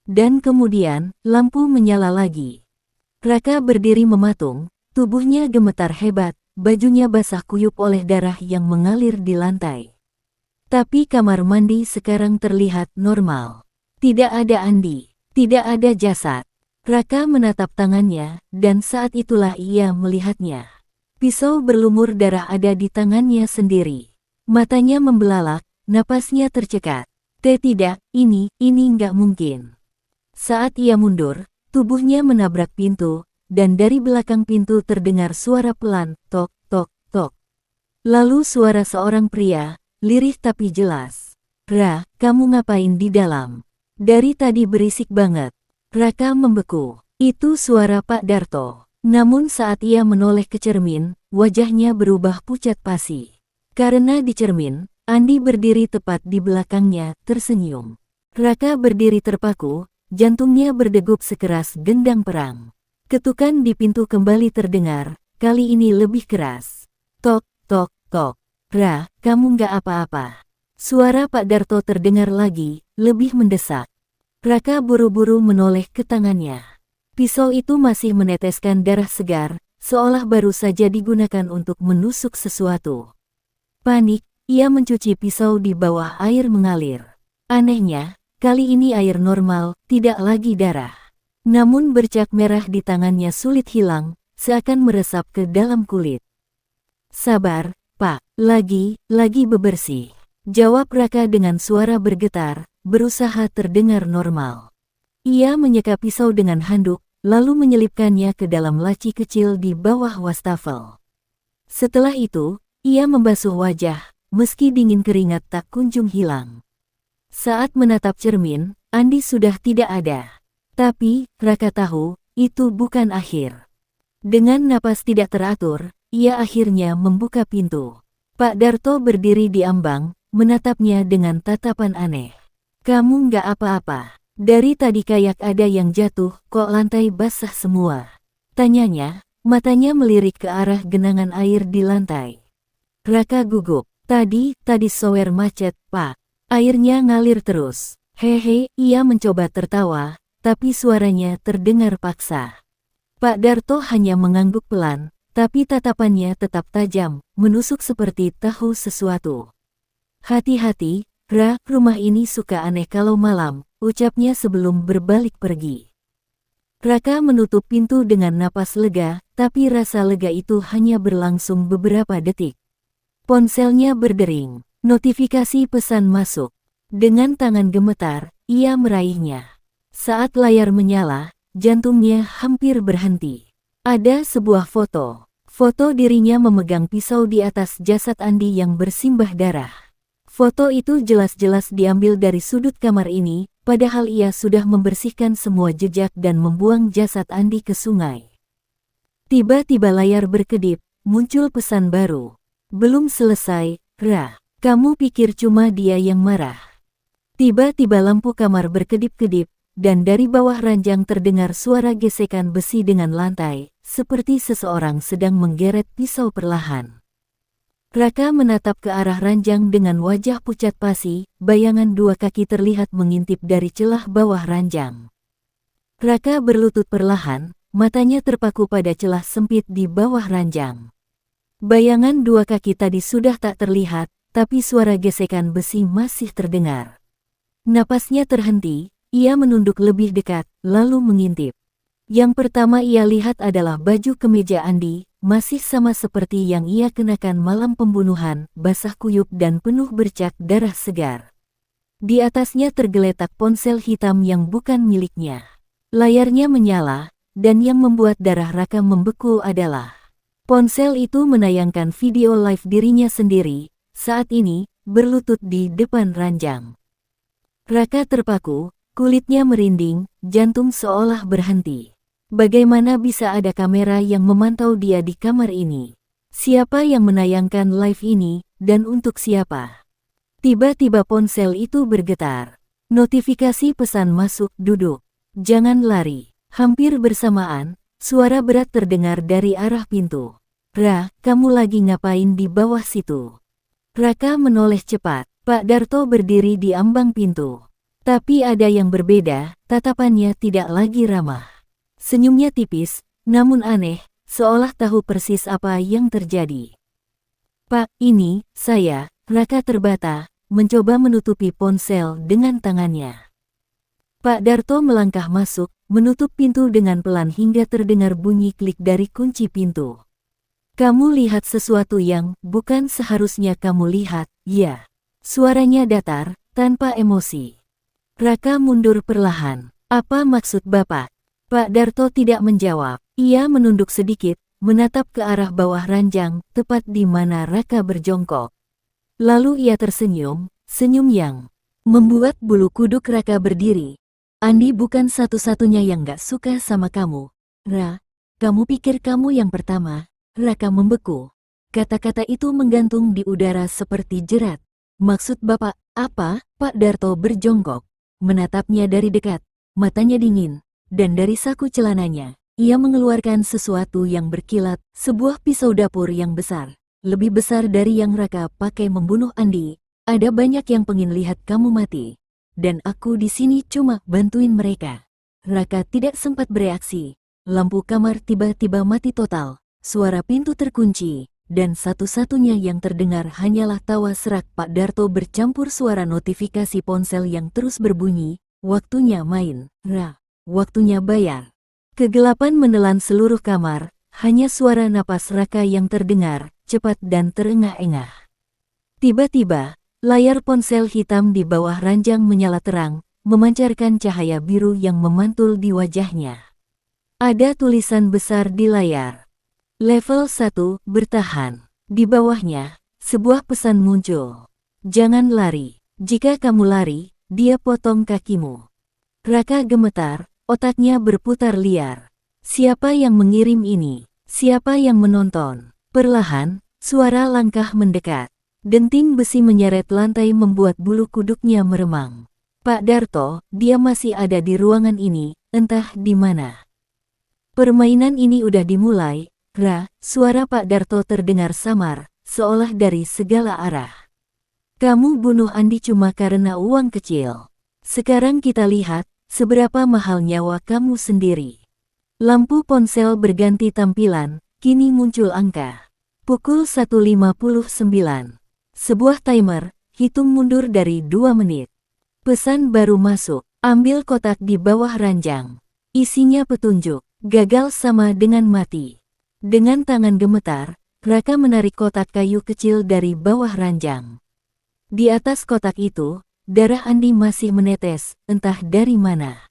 Dan kemudian, lampu menyala lagi. Raka berdiri mematung, tubuhnya gemetar hebat, bajunya basah kuyup oleh darah yang mengalir di lantai. Tapi kamar mandi sekarang terlihat normal. Tidak ada Andi, tidak ada jasad. Raka menatap tangannya, dan saat itulah ia melihatnya. Pisau berlumur darah ada di tangannya sendiri. Matanya membelalak, napasnya tercekat. Tidak, ini nggak mungkin. Saat ia mundur, tubuhnya menabrak pintu, dan dari belakang pintu terdengar suara pelan, tok, tok, tok. Lalu suara seorang pria, lirih tapi jelas. "Ra, kamu ngapain di dalam? Dari tadi berisik banget." Raka membeku. Itu suara Pak Darto. Namun saat ia menoleh ke cermin, wajahnya berubah pucat pasi. Karena di cermin, Andi berdiri tepat di belakangnya, tersenyum. Raka berdiri terpaku, jantungnya berdegup sekeras gendang perang. Ketukan di pintu kembali terdengar, kali ini lebih keras. Tok, tok, tok. "Ra, kamu nggak apa-apa?" Suara Pak Darto terdengar lagi, lebih mendesak. Raka buru-buru menoleh ke tangannya. Pisau itu masih meneteskan darah segar, seolah baru saja digunakan untuk menusuk sesuatu. Panik, ia mencuci pisau di bawah air mengalir. Anehnya, kali ini air normal, tidak lagi darah. Namun bercak merah di tangannya sulit hilang, seakan meresap ke dalam kulit. "Sabar, Pak, lagi bebersih," jawab Raka dengan suara bergetar, berusaha terdengar normal. Ia menyeka pisau dengan handuk, lalu menyelipkannya ke dalam laci kecil di bawah wastafel. Setelah itu, ia membasuh wajah, meski dingin keringat tak kunjung hilang. Saat menatap cermin, Andi sudah tidak ada. Tapi, Raka tahu, itu bukan akhir. Dengan napas tidak teratur, ia akhirnya membuka pintu. Pak Darto berdiri di ambang, menatapnya dengan tatapan aneh. "Kamu nggak apa-apa? Dari tadi kayak ada yang jatuh, kok lantai basah semua?" tanyanya, matanya melirik ke arah genangan air di lantai. Raka gugup. Tadi sower macet, Pak. Airnya ngalir terus." "Hehe," ia mencoba tertawa, tapi suaranya terdengar paksa. Pak Darto hanya mengangguk pelan, tapi tatapannya tetap tajam, menusuk seperti tahu sesuatu. "Hati-hati, Ra, rumah ini suka aneh kalau malam," ucapnya sebelum berbalik pergi. Raka menutup pintu dengan napas lega, tapi rasa lega itu hanya berlangsung beberapa detik. Ponselnya berdering, notifikasi pesan masuk. Dengan tangan gemetar, ia meraihnya. Saat layar menyala, jantungnya hampir berhenti. Ada sebuah foto. Foto dirinya memegang pisau di atas jasad Andi yang bersimbah darah. Foto itu jelas-jelas diambil dari sudut kamar ini, padahal ia sudah membersihkan semua jejak dan membuang jasad Andi ke sungai. Tiba-tiba layar berkedip, muncul pesan baru. "Belum selesai, Ra. Kamu pikir cuma dia yang marah?" Tiba-tiba lampu kamar berkedip-kedip, dan dari bawah ranjang terdengar suara gesekan besi dengan lantai, seperti seseorang sedang menggeret pisau perlahan. Raka menatap ke arah ranjang dengan wajah pucat pasi, bayangan dua kaki terlihat mengintip dari celah bawah ranjang. Raka berlutut perlahan, matanya terpaku pada celah sempit di bawah ranjang. Bayangan dua kaki tadi sudah tak terlihat, tapi suara gesekan besi masih terdengar. Napasnya terhenti, ia menunduk lebih dekat, lalu mengintip. Yang pertama ia lihat adalah baju kemeja Andi, masih sama seperti yang ia kenakan malam pembunuhan, basah kuyup dan penuh bercak darah segar. Di atasnya tergeletak ponsel hitam yang bukan miliknya. Layarnya menyala, dan yang membuat darah Raka membeku adalah Ponsel itu menayangkan video live dirinya sendiri, saat ini, berlutut di depan ranjang. Raka terpaku, kulitnya merinding, jantung seolah berhenti. Bagaimana bisa ada kamera yang memantau dia di kamar ini? Siapa yang menayangkan live ini, dan untuk siapa? Tiba-tiba ponsel itu bergetar. Notifikasi pesan masuk, duduk. Jangan lari. Hampir bersamaan, suara berat terdengar dari arah pintu. Ra, kamu lagi ngapain di bawah situ? Raka menoleh cepat. Pak Darto berdiri di ambang pintu. Tapi ada yang berbeda, tatapannya tidak lagi ramah. Senyumnya tipis, namun aneh, seolah tahu persis apa yang terjadi. Pak, ini, saya, Raka terbata, mencoba menutupi ponsel dengan tangannya. Pak Darto melangkah masuk, menutup pintu dengan pelan hingga terdengar bunyi klik dari kunci pintu. Kamu lihat sesuatu yang bukan seharusnya kamu lihat, ya. Suaranya datar, tanpa emosi. Raka mundur perlahan. Apa maksud Bapak? Pak Darto tidak menjawab. Ia menunduk sedikit, menatap ke arah bawah ranjang, tepat di mana Raka berjongkok. Lalu ia tersenyum, senyum yang membuat bulu kuduk Raka berdiri. Andi bukan satu-satunya yang gak suka sama kamu. Ra, kamu pikir kamu yang pertama? Raka membeku. Kata-kata itu menggantung di udara seperti jerat. Maksud Bapak, apa? Pak Darto berjongkok. Menatapnya dari dekat, matanya dingin, dan dari saku celananya, ia mengeluarkan sesuatu yang berkilat, sebuah pisau dapur yang besar, lebih besar dari yang Raka pakai membunuh Andi. Ada banyak yang pengen lihat kamu mati, dan aku di sini cuma bantuin mereka. Raka tidak sempat bereaksi. Lampu kamar tiba-tiba mati total, suara pintu terkunci, dan satu-satunya yang terdengar hanyalah tawa serak Pak Darto bercampur suara notifikasi ponsel yang terus berbunyi. Waktunya main, Ra. Waktunya bayar. Kegelapan menelan seluruh kamar, hanya suara napas Raka yang terdengar, cepat dan terengah-engah. Tiba-tiba, layar ponsel hitam di bawah ranjang menyala terang, memancarkan cahaya biru yang memantul di wajahnya. Ada tulisan besar di layar. Level 1, bertahan. Di bawahnya, sebuah pesan muncul. Jangan lari. Jika kamu lari, dia potong kakimu. Raka gemetar, otaknya berputar liar. Siapa yang mengirim ini? Siapa yang menonton? Perlahan, suara langkah mendekat. Denting besi menyeret lantai membuat bulu kuduknya meremang. Pak Darto, dia masih ada di ruangan ini, entah di mana. Permainan ini udah dimulai. Ra, suara Pak Darto terdengar samar, seolah dari segala arah. Kamu bunuh Andi cuma karena uang kecil. Sekarang kita lihat, seberapa mahal nyawa kamu sendiri. Lampu ponsel berganti tampilan, kini muncul angka. Pukul 1.59. Sebuah timer, hitung mundur dari 2 menit. Pesan baru masuk, ambil kotak di bawah ranjang. Isinya petunjuk, gagal sama dengan mati. Dengan tangan gemetar, Raka menarik kotak kayu kecil dari bawah ranjang. Di atas kotak itu, darah Andi masih menetes, entah dari mana.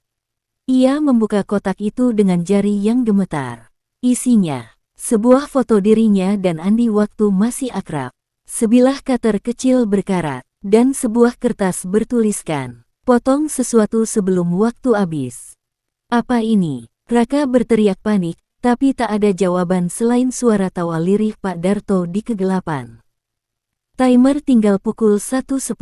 Ia membuka kotak itu dengan jari yang gemetar. Isinya, sebuah foto dirinya dan Andi waktu masih akrab. Sebilah cutter kecil berkarat, dan sebuah kertas bertuliskan, potong sesuatu sebelum waktu habis. Apa ini? Raka berteriak panik. Tapi tak ada jawaban selain suara tawa lirih Pak Darto di kegelapan. Timer tinggal pukul 1.10.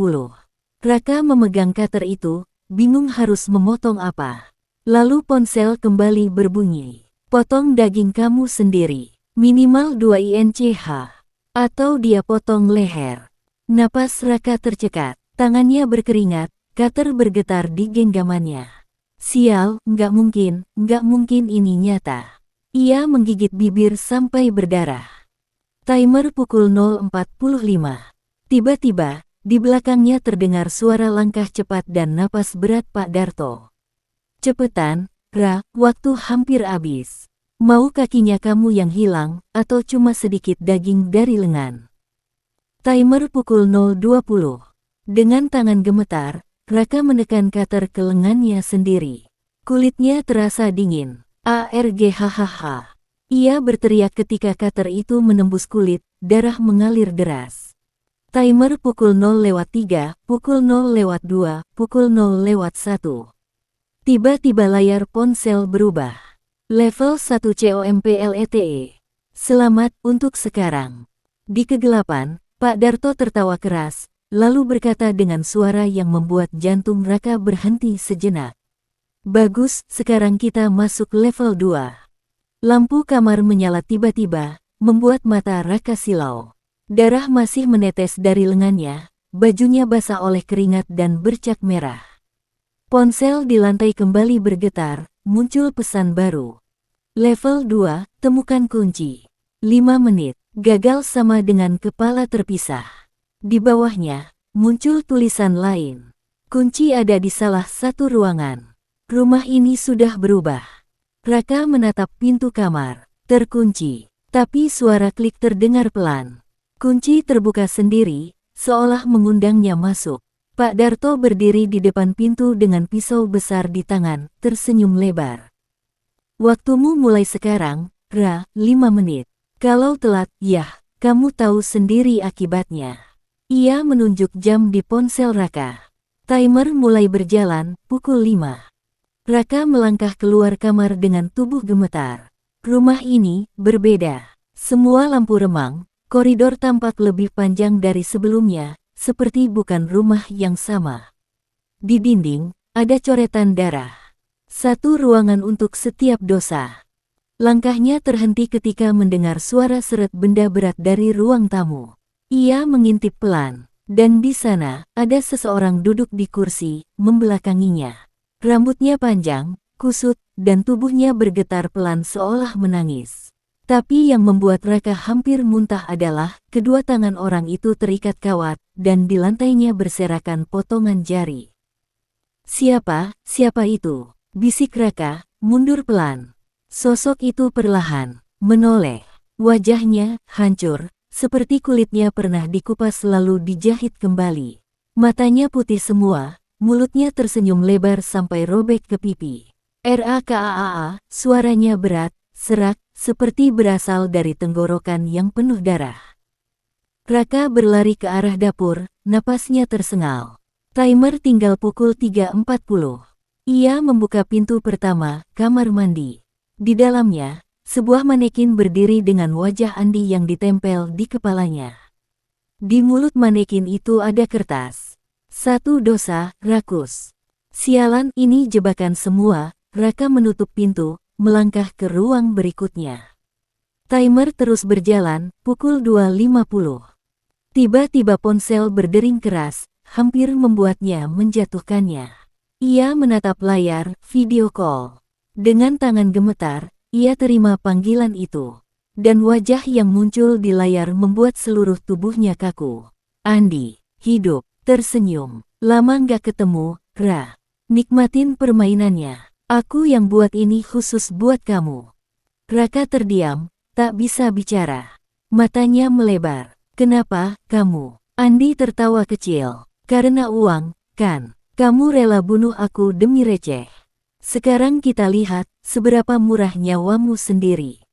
Raka memegang cutter itu, bingung harus memotong apa. Lalu ponsel kembali berbunyi. Potong daging kamu sendiri. Minimal 2 INCH. Atau dia potong leher. Napas Raka tercekat. Tangannya berkeringat, cutter bergetar di genggamannya. Sial, nggak mungkin ini nyata. Ia menggigit bibir sampai berdarah. Timer pukul 0.45. Tiba-tiba, di belakangnya terdengar suara langkah cepat dan napas berat Pak Darto. Cepetan, Ra, waktu hampir habis. Mau kakinya kamu yang hilang, atau cuma sedikit daging dari lengan? Timer pukul 0.20. Dengan tangan gemetar, Raka menekan cutter ke lengannya sendiri. Kulitnya terasa dingin. ARG hahaha. Ia berteriak ketika cutter itu menembus kulit, darah mengalir deras. Timer pukul 0:03, pukul 0:02, pukul 0:01. Tiba-tiba layar ponsel berubah. Level 1 COMPLETE. Selamat untuk sekarang. Di kegelapan, Pak Darto tertawa keras, lalu berkata dengan suara yang membuat jantung Raka berhenti sejenak. Bagus, sekarang kita masuk level 2. Lampu kamar menyala tiba-tiba, membuat mata Raka silau. Darah masih menetes dari lengannya, bajunya basah oleh keringat dan bercak merah. Ponsel di lantai kembali bergetar, muncul pesan baru. Level 2, temukan kunci. 5 menit, gagal sama dengan kepala terpisah. Di bawahnya, muncul tulisan lain. Kunci ada di salah satu ruangan. Rumah ini sudah berubah. Raka menatap pintu kamar, terkunci, tapi suara klik terdengar pelan. Kunci terbuka sendiri, seolah mengundangnya masuk. Pak Darto berdiri di depan pintu dengan pisau besar di tangan, tersenyum lebar. Waktumu mulai sekarang, Ra, 5 menit. Kalau telat, yah, kamu tahu sendiri akibatnya. Ia menunjuk jam di ponsel Raka. Timer mulai berjalan, pukul 5. Raka melangkah keluar kamar dengan tubuh gemetar. Rumah ini berbeda. Semua lampu remang, koridor tampak lebih panjang dari sebelumnya, seperti bukan rumah yang sama. Di dinding, ada coretan darah. Satu ruangan untuk setiap dosa. Langkahnya terhenti ketika mendengar suara seret benda berat dari ruang tamu. Ia mengintip pelan, dan di sana ada seseorang duduk di kursi, membelakanginya. Rambutnya panjang, kusut, dan tubuhnya bergetar pelan seolah menangis. Tapi yang membuat Raka hampir muntah adalah kedua tangan orang itu terikat kawat, dan di lantainya berserakan potongan jari. Siapa itu? Bisik Raka, mundur pelan. Sosok itu perlahan menoleh. Wajahnya hancur, seperti kulitnya pernah dikupas lalu dijahit kembali. Matanya putih semua. Mulutnya tersenyum lebar sampai robek ke pipi. Rakaa, suaranya berat, serak, seperti berasal dari tenggorokan yang penuh darah. Raka berlari ke arah dapur, napasnya tersengal. Timer tinggal pukul 3:40. Ia membuka pintu pertama, kamar mandi. Di dalamnya, sebuah manekin berdiri dengan wajah Andi yang ditempel di kepalanya. Di mulut manekin itu ada kertas. Satu dosa, rakus. Sialan, ini jebakan semua. Raka menutup pintu, melangkah ke ruang berikutnya. Timer terus berjalan, pukul 2:50. Tiba-tiba ponsel berdering keras, hampir membuatnya menjatuhkannya. Ia menatap layar video call. Dengan tangan gemetar, ia terima panggilan itu. Dan wajah yang muncul di layar membuat seluruh tubuhnya kaku. Andi, hidup. Tersenyum. Lama nggak ketemu, Ra. Nikmatin permainannya. Aku yang buat ini khusus buat kamu. Raka terdiam, tak bisa bicara. Matanya melebar. Kenapa, kamu? Andi tertawa kecil. Karena uang, kan? Kamu rela bunuh aku demi receh. Sekarang kita lihat, seberapa murah nyawamu sendiri.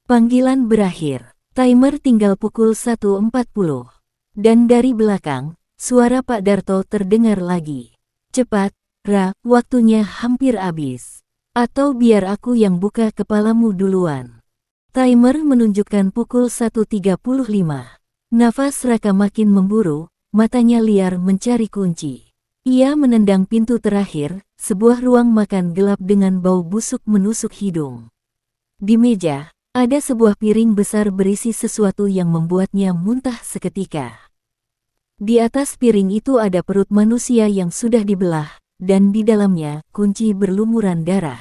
Panggilan berakhir. Timer tinggal pukul 1:40. Dan dari belakang, suara Pak Darto terdengar lagi. Cepat, Ra, waktunya hampir habis. Atau biar aku yang buka kepalamu duluan. Timer menunjukkan pukul 1:35. Nafas Raka makin memburu, matanya liar mencari kunci. Ia menendang pintu terakhir, sebuah ruang makan gelap dengan bau busuk menusuk hidung. Di meja, ada sebuah piring besar berisi sesuatu yang membuatnya muntah seketika. Di atas piring itu ada perut manusia yang sudah dibelah, dan di dalamnya kunci berlumuran darah.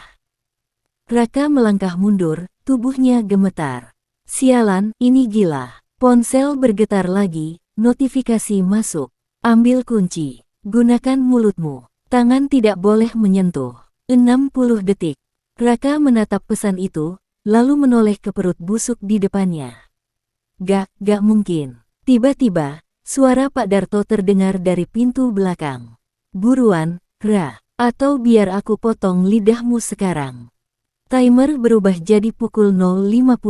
Raka melangkah mundur, tubuhnya gemetar. Sialan, ini gila. Ponsel bergetar lagi, notifikasi masuk. Ambil kunci. Gunakan mulutmu. Tangan tidak boleh menyentuh. 60 detik. Raka menatap pesan itu, lalu menoleh ke perut busuk di depannya. Gak mungkin. Tiba-tiba, suara Pak Darto terdengar dari pintu belakang. Buruan, Ra, atau biar aku potong lidahmu sekarang. Timer berubah jadi pukul 0.50.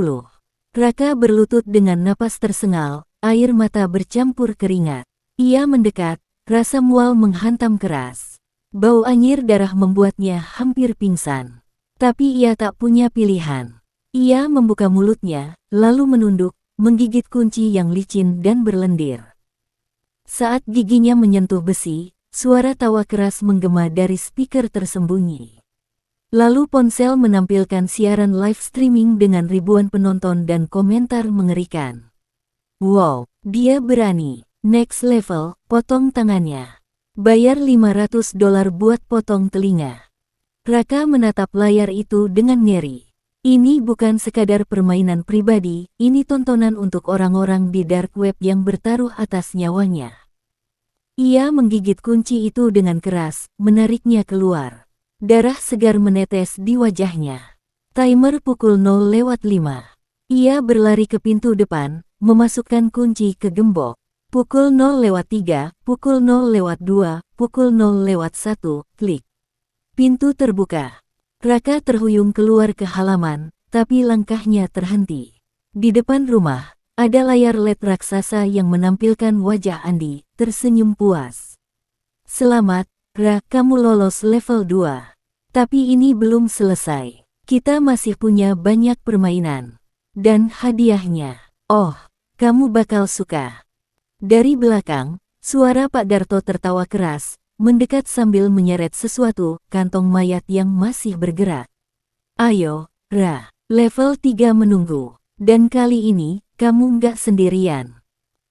Raka berlutut dengan napas tersengal, air mata bercampur keringat. Ia mendekat, rasa mual menghantam keras. Bau anyir darah membuatnya hampir pingsan. Tapi ia tak punya pilihan. Ia membuka mulutnya, lalu menunduk, menggigit kunci yang licin dan berlendir. Saat giginya menyentuh besi, suara tawa keras menggema dari speaker tersembunyi. Lalu ponsel menampilkan siaran live streaming dengan ribuan penonton dan komentar mengerikan. Wow, dia berani. Next level, potong tangannya. Bayar $500 buat potong telinga. Raka menatap layar itu dengan ngeri. Ini bukan sekadar permainan pribadi, ini tontonan untuk orang-orang di dark web yang bertaruh atas nyawanya. Ia menggigit kunci itu dengan keras, menariknya keluar. Darah segar menetes di wajahnya. Timer pukul 0.05. Ia berlari ke pintu depan, memasukkan kunci ke gembok. Pukul 0.03, pukul 0.02, pukul 0.01, klik. Pintu terbuka. Raka terhuyung keluar ke halaman, tapi langkahnya terhenti. Di depan rumah, ada layar LED raksasa yang menampilkan wajah Andi, tersenyum puas. Selamat, Ra, kamu lolos level 2. Tapi ini belum selesai. Kita masih punya banyak permainan. Dan hadiahnya. Oh, kamu bakal suka. Dari belakang, suara Pak Darto tertawa keras, mendekat sambil menyeret sesuatu, kantong mayat yang masih bergerak. Ayo, Ra, level 3 menunggu. Dan kali ini, kamu nggak sendirian.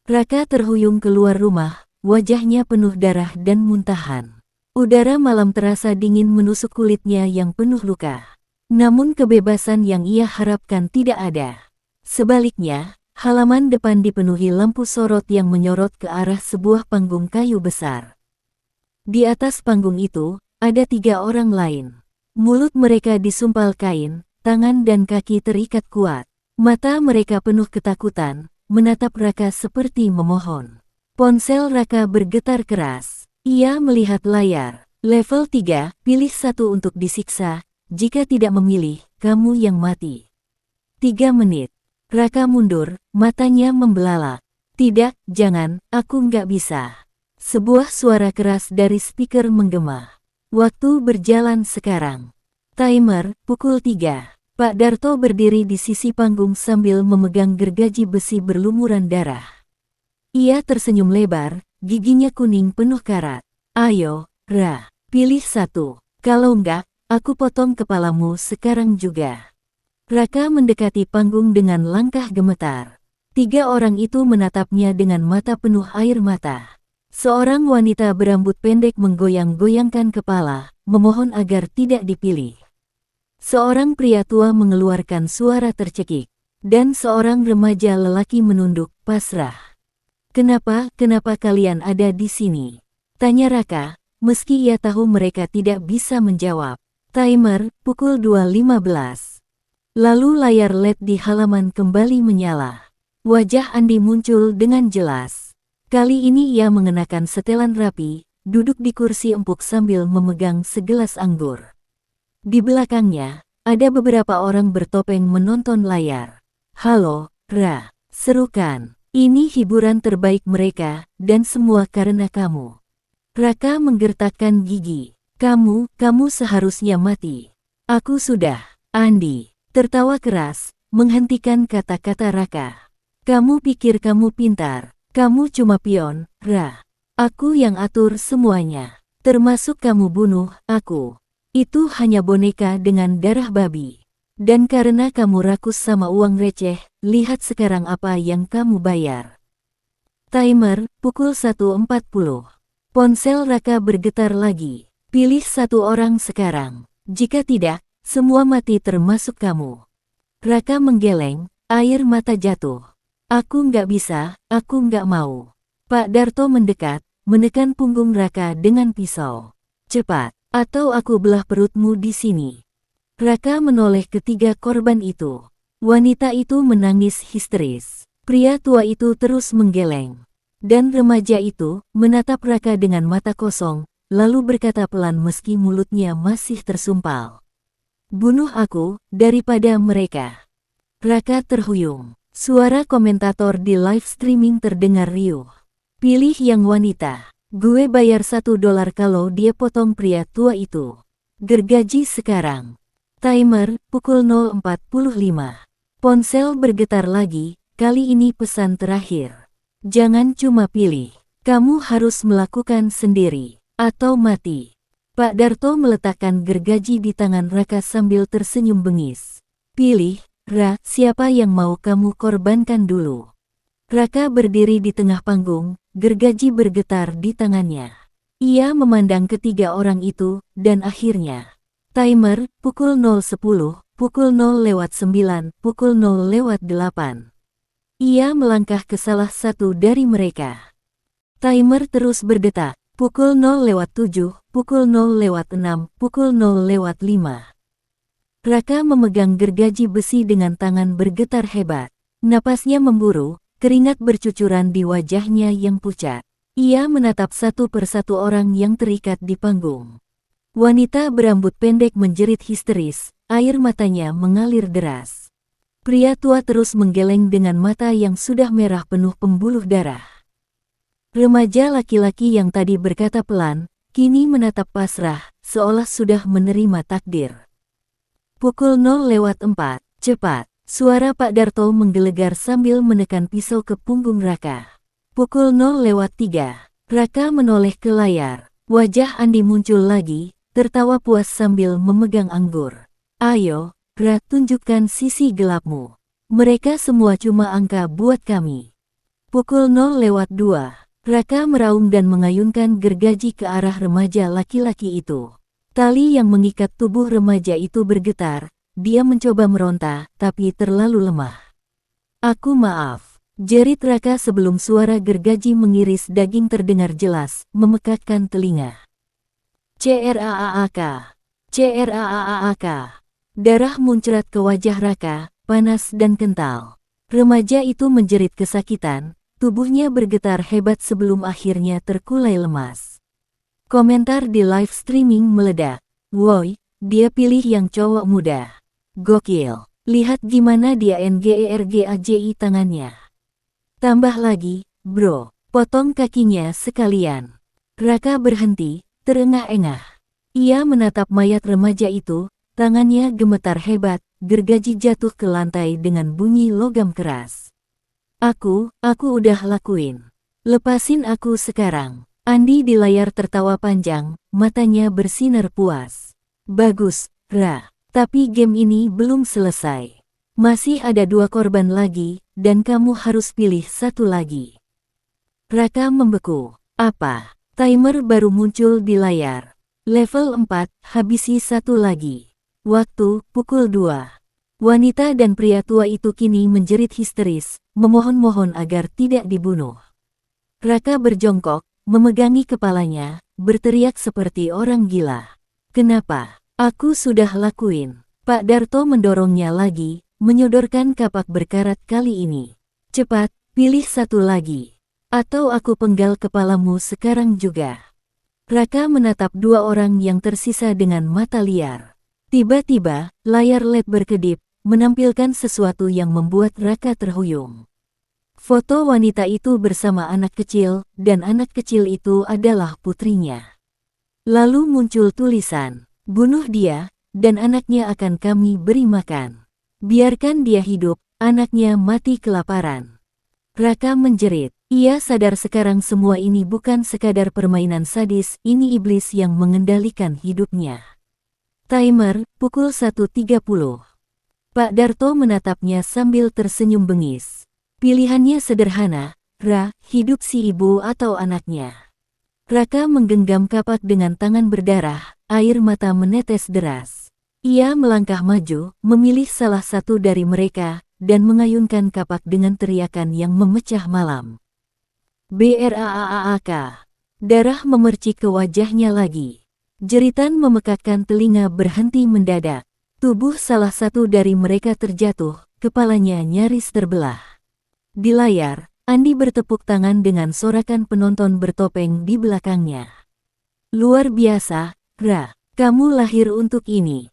Raka terhuyung keluar rumah, wajahnya penuh darah dan muntahan. Udara malam terasa dingin menusuk kulitnya yang penuh luka. Namun kebebasan yang ia harapkan tidak ada. Sebaliknya, halaman depan dipenuhi lampu sorot yang menyorot ke arah sebuah panggung kayu besar. Di atas panggung itu, ada 3 orang lain. Mulut mereka disumpal kain, tangan dan kaki terikat kuat. Mata mereka penuh ketakutan, menatap Raka seperti memohon. Ponsel Raka bergetar keras. Ia melihat layar. Level 3, pilih satu untuk disiksa. Jika tidak memilih, kamu yang mati. 3 menit. Raka mundur, matanya membelalak. Tidak, jangan, aku nggak bisa. Sebuah suara keras dari speaker menggema. Waktu berjalan sekarang. Timer, pukul 3. Pak Darto berdiri di sisi panggung sambil memegang gergaji besi berlumuran darah. Ia tersenyum lebar, giginya kuning penuh karat. Ayo, Ra, pilih satu. Kalau enggak, aku potong kepalamu sekarang juga. Raka mendekati panggung dengan langkah gemetar. 3 orang itu menatapnya dengan mata penuh air mata. Seorang wanita berambut pendek menggoyang-goyangkan kepala, memohon agar tidak dipilih. Seorang pria tua mengeluarkan suara tercekik. Dan seorang remaja lelaki menunduk, pasrah. Kenapa kalian ada di sini? Tanya Raka, meski ia tahu mereka tidak bisa menjawab. Timer, pukul 2.15. Lalu layar LED di halaman kembali menyala. Wajah Andi muncul dengan jelas. Kali ini ia mengenakan setelan rapi, duduk di kursi empuk sambil memegang segelas anggur. Di belakangnya, ada beberapa orang bertopeng menonton layar. Halo, Ra, serukan. Ini hiburan terbaik mereka, dan semua karena kamu. Raka menggertakkan gigi. Kamu seharusnya mati. Aku sudah. Andi tertawa keras, menghentikan kata-kata Raka. Kamu pikir kamu pintar. Kamu cuma pion, Ra. Aku yang atur semuanya. Termasuk kamu bunuh aku. Itu hanya boneka dengan darah babi. Dan karena kamu rakus sama uang receh, lihat sekarang apa yang kamu bayar. Timer, pukul 1.40. Ponsel Raka bergetar lagi. Pilih satu orang sekarang. Jika tidak, semua mati termasuk kamu. Raka menggeleng, air mata jatuh. Aku nggak bisa, aku nggak mau. Pak Darto mendekat, menekan punggung Raka dengan pisau. Cepat, atau aku belah perutmu di sini. Raka menoleh ketiga korban itu. Wanita itu menangis histeris. Pria tua itu terus menggeleng. Dan remaja itu menatap Raka dengan mata kosong, lalu berkata pelan meski mulutnya masih tersumpal. Bunuh aku, daripada mereka. Raka terhuyung. Suara komentator di live streaming terdengar riuh. Pilih yang wanita. Gue bayar $1 kalau dia potong pria tua itu. Gergaji sekarang. Timer, pukul 0.45. Ponsel bergetar lagi, kali ini pesan terakhir. Jangan cuma pilih. Kamu harus melakukan sendiri. Atau mati. Pak Darto meletakkan gergaji di tangan Raka sambil tersenyum bengis. Pilih, Ra, siapa yang mau kamu korbankan dulu? Raka berdiri di tengah panggung, gergaji bergetar di tangannya. Ia memandang ketiga orang itu, dan akhirnya. Timer, pukul 0.10, pukul 0:09, pukul 0:08. Ia melangkah ke salah satu dari mereka. Timer terus berdetak, pukul 0:07, pukul 0:06, pukul 0:05. Raka memegang gergaji besi dengan tangan bergetar hebat. Napasnya memburu. Keringat bercucuran di wajahnya yang pucat. Ia menatap satu persatu orang yang terikat di panggung. Wanita berambut pendek menjerit histeris, air matanya mengalir deras. Pria tua terus menggeleng dengan mata yang sudah merah penuh pembuluh darah. Remaja laki-laki yang tadi berkata pelan, kini menatap pasrah, seolah sudah menerima takdir. Pukul 0:04, cepat. Suara Pak Darto menggelegar sambil menekan pisau ke punggung Raka. Pukul 0:03, Raka menoleh ke layar. Wajah Andi muncul lagi, tertawa puas sambil memegang anggur. Ayo, Ra, tunjukkan sisi gelapmu. Mereka semua cuma angka buat kami. Pukul 0:02, Raka meraung dan mengayunkan gergaji ke arah remaja laki-laki itu. Tali yang mengikat tubuh remaja itu bergetar. Dia mencoba meronta, tapi terlalu lemah. Aku maaf, jerit Raka sebelum suara gergaji mengiris daging terdengar jelas, memekakkan telinga. CRAAK, CRAAK. Darah muncrat ke wajah Raka, panas dan kental. Remaja itu menjerit kesakitan, tubuhnya bergetar hebat sebelum akhirnya terkulai lemas. Komentar di live streaming meledak. Woi, dia pilih yang cowok muda. Gokil, lihat gimana dia ngergaji tangannya. Tambah lagi, bro, potong kakinya sekalian. Raka berhenti, terengah-engah. Ia menatap mayat remaja itu, tangannya gemetar hebat, gergaji jatuh ke lantai dengan bunyi logam keras. Aku udah lakuin. Lepasin aku sekarang. Andi di layar tertawa panjang, matanya bersinar puas. Bagus, Ra. Tapi game ini belum selesai. Masih ada 2 korban lagi, dan kamu harus pilih satu lagi. Raka membeku. Apa? Timer baru muncul di layar. Level 4, habisi satu lagi. Waktu, pukul 2. Wanita dan pria tua itu kini menjerit histeris, memohon-mohon agar tidak dibunuh. Raka berjongkok, memegangi kepalanya, berteriak seperti orang gila. Kenapa? Aku sudah lakuin. Pak Darto mendorongnya lagi, menyodorkan kapak berkarat kali ini. Cepat, pilih satu lagi. Atau aku penggal kepalamu sekarang juga. Raka menatap 2 orang yang tersisa dengan mata liar. Tiba-tiba, layar LED berkedip, menampilkan sesuatu yang membuat Raka terhuyung. Foto wanita itu bersama anak kecil, dan anak kecil itu adalah putrinya. Lalu muncul tulisan. Bunuh dia, dan anaknya akan kami beri makan. Biarkan dia hidup, anaknya mati kelaparan. Raka menjerit. Ia sadar sekarang semua ini bukan sekadar permainan sadis, ini iblis yang mengendalikan hidupnya. Timer, pukul 1:30. Pak Darto menatapnya sambil tersenyum bengis. Pilihannya sederhana, Ra, hidup si ibu atau anaknya. Raka menggenggam kapak dengan tangan berdarah, air mata menetes deras. Ia melangkah maju, memilih salah satu dari mereka, dan mengayunkan kapak dengan teriakan yang memecah malam. BRAAAK. Darah memercik ke wajahnya lagi. Jeritan memekakkan telinga berhenti mendadak. Tubuh salah satu dari mereka terjatuh, kepalanya nyaris terbelah. Di layar, Andi bertepuk tangan dengan sorakan penonton bertopeng di belakangnya. Luar biasa, Ra. Kamu lahir untuk ini.